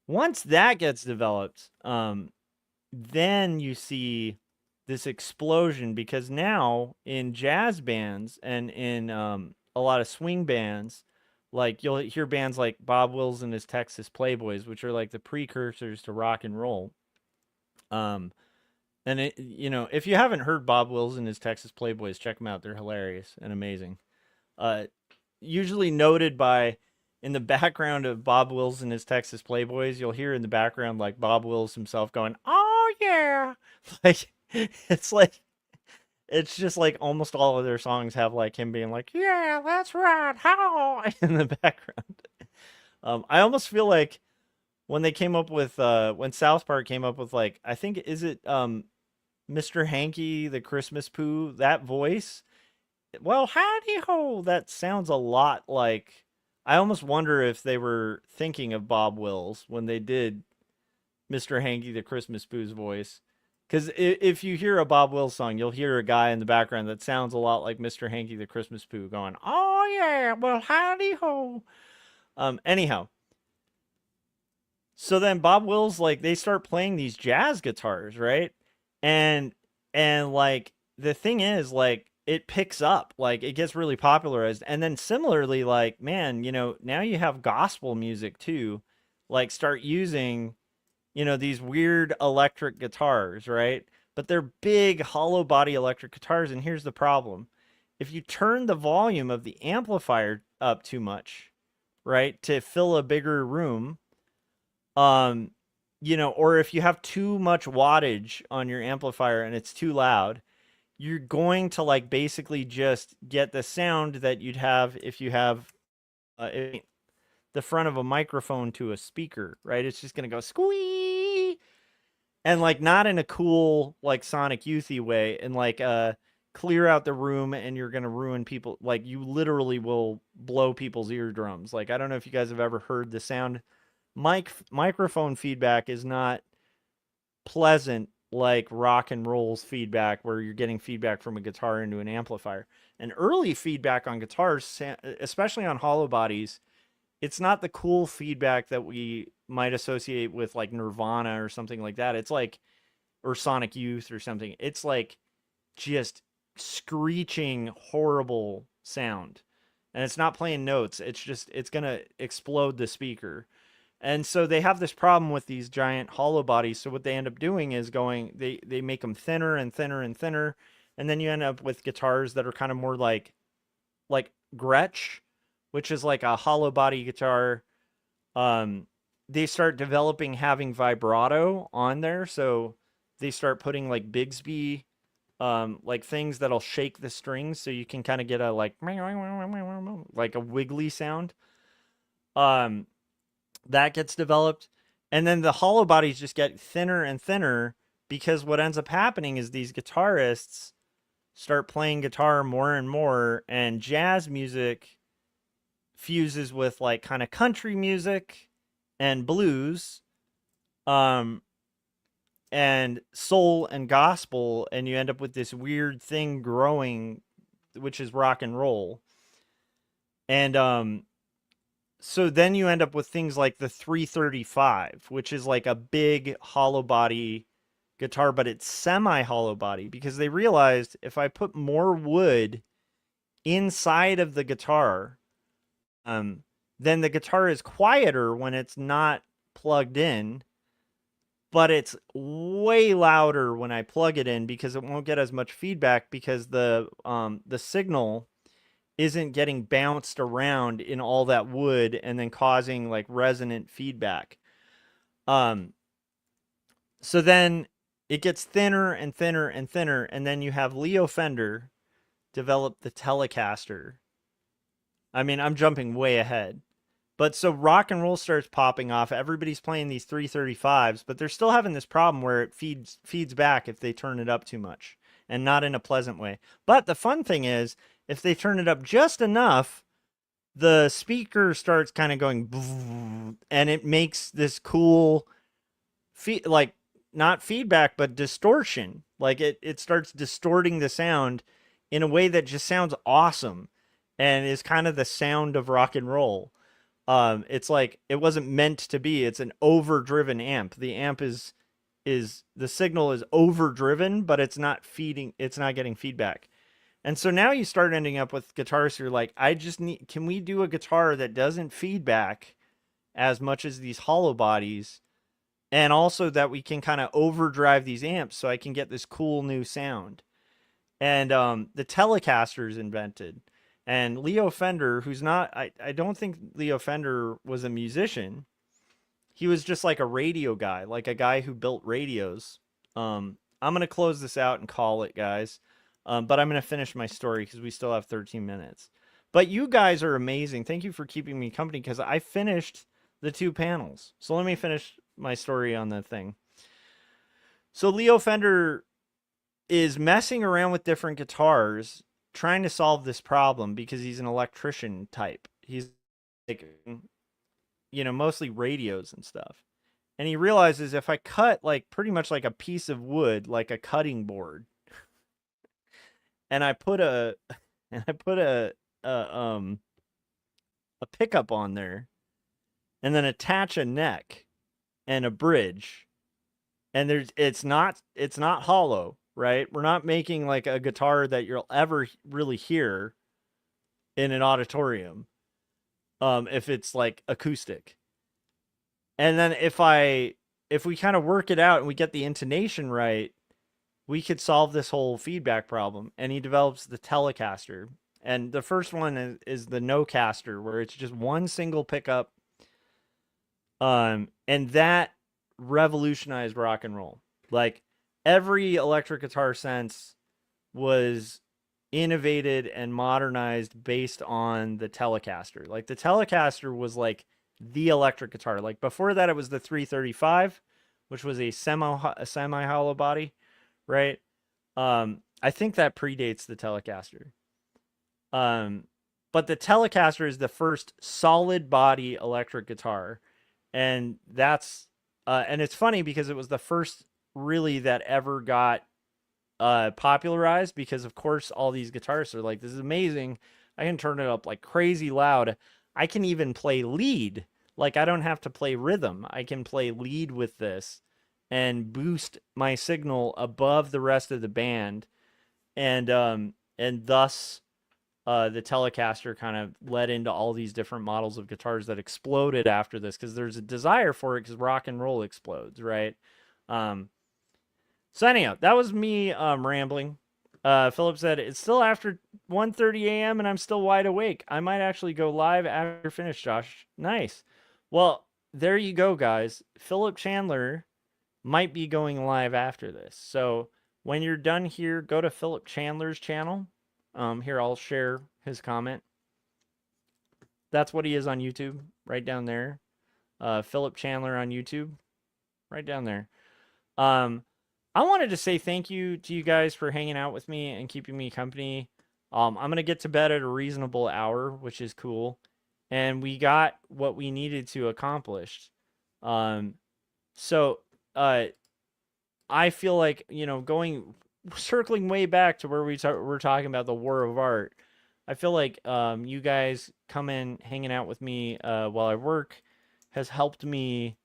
Once that gets developed, then you see this explosion, because now in jazz bands and in a lot of swing bands, like you'll hear bands like Bob Wills and his Texas Playboys, which are like the precursors to rock and roll. And it, if you haven't heard Bob Wills and his Texas Playboys, check them out. They're hilarious and amazing. Usually noted by, in the background of Bob Wills and his Texas Playboys, you'll hear in the background like Bob Wills himself going, "Oh yeah!" Like it's just like almost all of their songs have like him being like, "Yeah, that's right, how," in the background. I almost feel like when they came up with when South Park came up with, like, I think, is it Mr. Hanky the Christmas Pooh, that voice, well, howdy ho, that sounds a lot like, I almost wonder if they were thinking of Bob Wills when they did Mr. Hanky the Christmas Pooh's voice. Because if you hear a Bob Wills song, you'll hear a guy in the background that sounds a lot like Mr. Hanky the Christmas Pooh going, "Oh yeah, well, howdy ho." Anyhow, so then Bob Wills, like, they start playing these jazz guitars, right? And like the thing is, like, it picks up, like it gets really popularized. And then similarly, like, man, now you have gospel music too, like start using, these weird electric guitars, right? But they're big hollow body electric guitars. And here's the problem. If you turn the volume of the amplifier up too much, right, to fill a bigger room, or if you have too much wattage on your amplifier and it's too loud, you're going to like basically just get the sound that you'd have if you have the front of a microphone to a speaker, right? It's just going to go squee, and like not in a cool like Sonic Youthy way, and like clear out the room, and you're going to ruin people. Like you literally will blow people's eardrums. Like, I don't know if you guys have ever heard the sound. Microphone feedback is not pleasant like rock and roll's feedback, where you're getting feedback from a guitar into an amplifier. And early feedback on guitars, especially on hollow bodies, it's not the cool feedback that we might associate with like Nirvana or something like that. It's like, or Sonic Youth or something. It's like just screeching, horrible sound. and it's not playing notes. It's gonna explode the speaker. And so they have this problem with these giant hollow bodies. So what they end up doing is they make them thinner and thinner and thinner, and then you end up with guitars that are kind of more like Gretsch, which is like a hollow body guitar. They start developing having vibrato on there, so they start putting like Bigsby, like things that'll shake the strings, so you can kind of get a like a wiggly sound. That gets developed, and then the hollow bodies just get thinner and thinner because what ends up happening is these guitarists start playing guitar more and more, and jazz music fuses with like kind of country music and blues, and soul and gospel, and you end up with this weird thing growing, which is rock and roll. And so then you end up with things like the 335, which is like a big hollow body guitar, but it's semi hollow body, because they realized if I put more wood inside of the guitar, then the guitar is quieter when it's not plugged in, but it's way louder when I plug it in because it won't get as much feedback, because the signal isn't getting bounced around in all that wood and then causing like resonant feedback. So then it gets thinner and thinner and thinner, and then you have Leo Fender develop the Telecaster. I mean, I'm jumping way ahead. But so rock and roll starts popping off. Everybody's playing these 335s, but they're still having this problem where it feeds back if they turn it up too much, and not in a pleasant way. But the fun thing is, if they turn it up just enough, the speaker starts kind of going, and it makes this cool, like not feedback, but distortion. Like it starts distorting the sound in a way that just sounds awesome, and is kind of the sound of rock and roll. It's like it wasn't meant to be. It's an overdriven amp. The amp is the signal is overdriven, but it's not getting feedback. And so now you start ending up with guitars who are like, can we do a guitar that doesn't feedback as much as these hollow bodies, and also that we can kind of overdrive these amps so I can get this cool new sound. And the Telecaster is invented. And Leo Fender, who's not, I don't think Leo Fender was a musician. He was just like a radio guy, like a guy who built radios. I'm going to close this out and call it, guys. But I'm going to finish my story because we still have 13 minutes. But you guys are amazing. Thank you for keeping me company, because I finished the 2 panels. So let me finish my story on the thing. So Leo Fender is messing around with different guitars, trying to solve this problem, because he's an electrician type. He's like, mostly radios and stuff. And he realizes if I cut like pretty much like a piece of wood, like a cutting board, and I put a pickup on there, and then attach a neck and a bridge, and it's not hollow, right? We're not making like a guitar that you'll ever really hear in an auditorium, if it's like acoustic. And then if we kind of work it out and we get the intonation right, we could solve this whole feedback problem. And he develops the Telecaster. And the first one is the No-Caster, where it's just one single pickup. And that revolutionized rock and roll. Like, every electric guitar since was innovated and modernized based on the Telecaster. Like, the Telecaster was like the electric guitar. Like, before that, it was the 335, which was a semi-hollow body, right? I think that predates the Telecaster. But the Telecaster is the first solid body electric guitar. And that's, and it's funny because it was the first really that ever got popularized, because of course all these guitarists are like, this is amazing. I can turn it up like crazy loud. I can even play lead. Like, I don't have to play rhythm. I can play lead with this and boost my signal above the rest of the band, and thus the Telecaster kind of led into all these different models of guitars that exploded after this, because there's a desire for it because rock and roll explodes, right? So anyhow, that was me rambling. Philip said, it's still after 1:30 a.m. and I'm still wide awake. I might actually go live after finish, Josh. Nice. Well, there you go, guys. Philip Chandler might be going live after this. So when you're done here, go to Philip Chandler's channel. Here, I'll share his comment. That's what he is on YouTube, right down there. Philip Chandler on YouTube, right down there. I wanted to say thank you to you guys for hanging out with me and keeping me company. I'm going to get to bed at a reasonable hour, which is cool. And we got what we needed to accomplish. So I feel like, you know, circling way back to where we're talking about the War of Art, I feel like you guys coming, hanging out with me while I work has helped me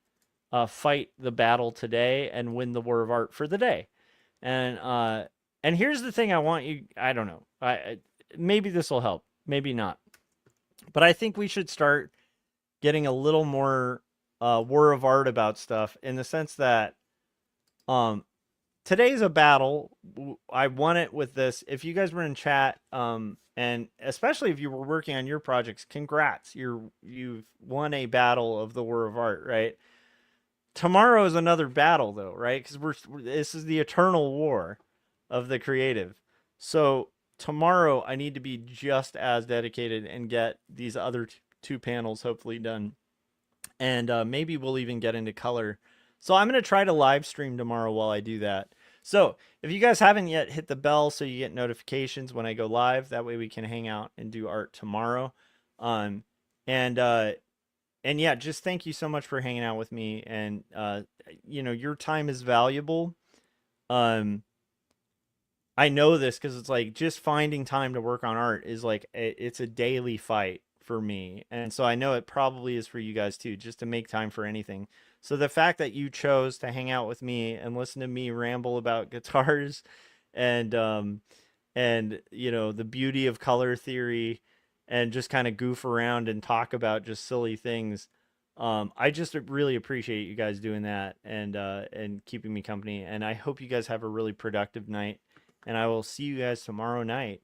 fight the battle today and win the War of Art for the day. And here's the thing I want you, I don't know, maybe this will help, maybe not. But I think we should start getting a little more War of Art about stuff, in the sense that today's a battle. I won it with this. If you guys were in chat, and especially if you were working on your projects, congrats. You've won a battle of the War of Art, right? Tomorrow is another battle, though, right? Because this is the eternal war of the creative. So tomorrow I need to be just as dedicated and get these other two panels hopefully done. And maybe we'll even get into color. So I'm going to try to live stream tomorrow while I do that. So if you guys haven't yet, hit the bell so you get notifications when I go live. That way we can hang out and do art tomorrow. And yeah, just thank you so much for hanging out with me. And, you know, your time is valuable. I know this because it's like just finding time to work on art is like, it's a daily fight for me. And so I know it probably is for you guys too, just to make time for anything. So the fact that you chose to hang out with me and listen to me ramble about guitars and you know, the beauty of color theory, and just kind of goof around and talk about just silly things. I just really appreciate you guys doing that and keeping me company. And I hope you guys have a really productive night. And I will see you guys tomorrow night.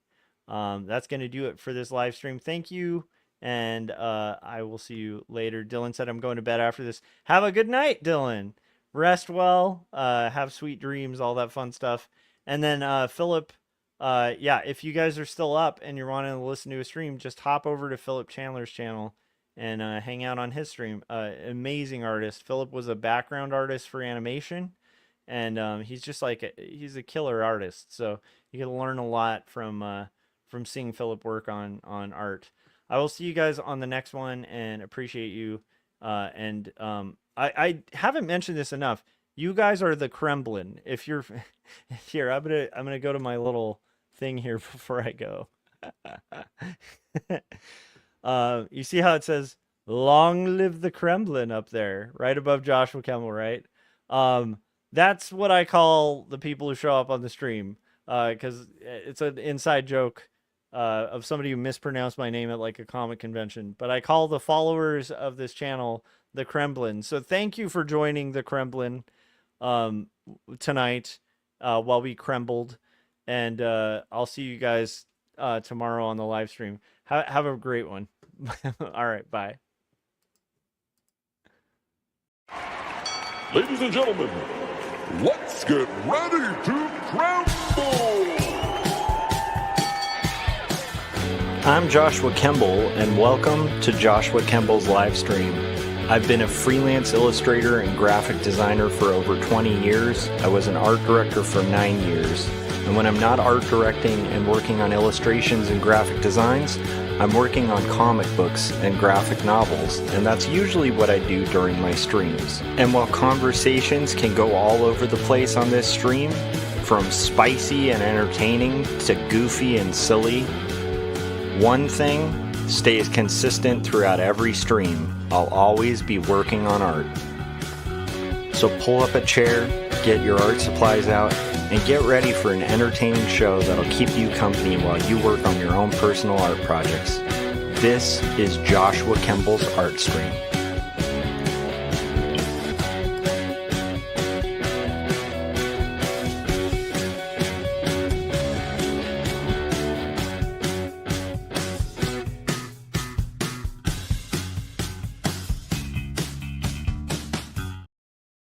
That's going to do it for this live stream. Thank you. And I will see you later. Dylan said I'm going to bed after this. Have a good night, Dylan. Rest well. Have sweet dreams, all that fun stuff. And then Philip, yeah, if you guys are still up and you're wanting to listen to a stream, just hop over to Philip Chandler's channel and hang out on his stream. Amazing artist. Philip was a background artist for animation, and he's just like he's a killer artist. So you can learn a lot from seeing Philip work on art. I will see you guys on the next one and appreciate you. I haven't mentioned this enough. You guys are the Kremlin. If you're here, I'm gonna go to my little thing here before I go. You see how it says "Long live the Kremlin" up there, right above Joshua Kemble, right? That's what I call the people who show up on the stream, because it's an inside joke of somebody who mispronounced my name at like a comic convention. But I call the followers of this channel the Kremlin. So thank you for joining the Kremlin tonight while we crumbled. And I'll see you guys tomorrow on the live stream. Have a great one. All right, bye. Ladies and gentlemen, let's get ready to crumble! I'm Joshua Kemble, and welcome to Joshua Kemble's live stream. I've been a freelance illustrator and graphic designer for over 20 years. I was an art director for 9 years. And when I'm not art directing and working on illustrations and graphic designs, I'm working on comic books and graphic novels, and that's usually what I do during my streams. And while conversations can go all over the place on this stream, from spicy and entertaining to goofy and silly, one thing stays consistent throughout every stream. I'll always be working on art. So pull up a chair, get your art supplies out, and get ready for an entertaining show that'll keep you company while you work on your own personal art projects. This is Joshua Kemble's Art Stream.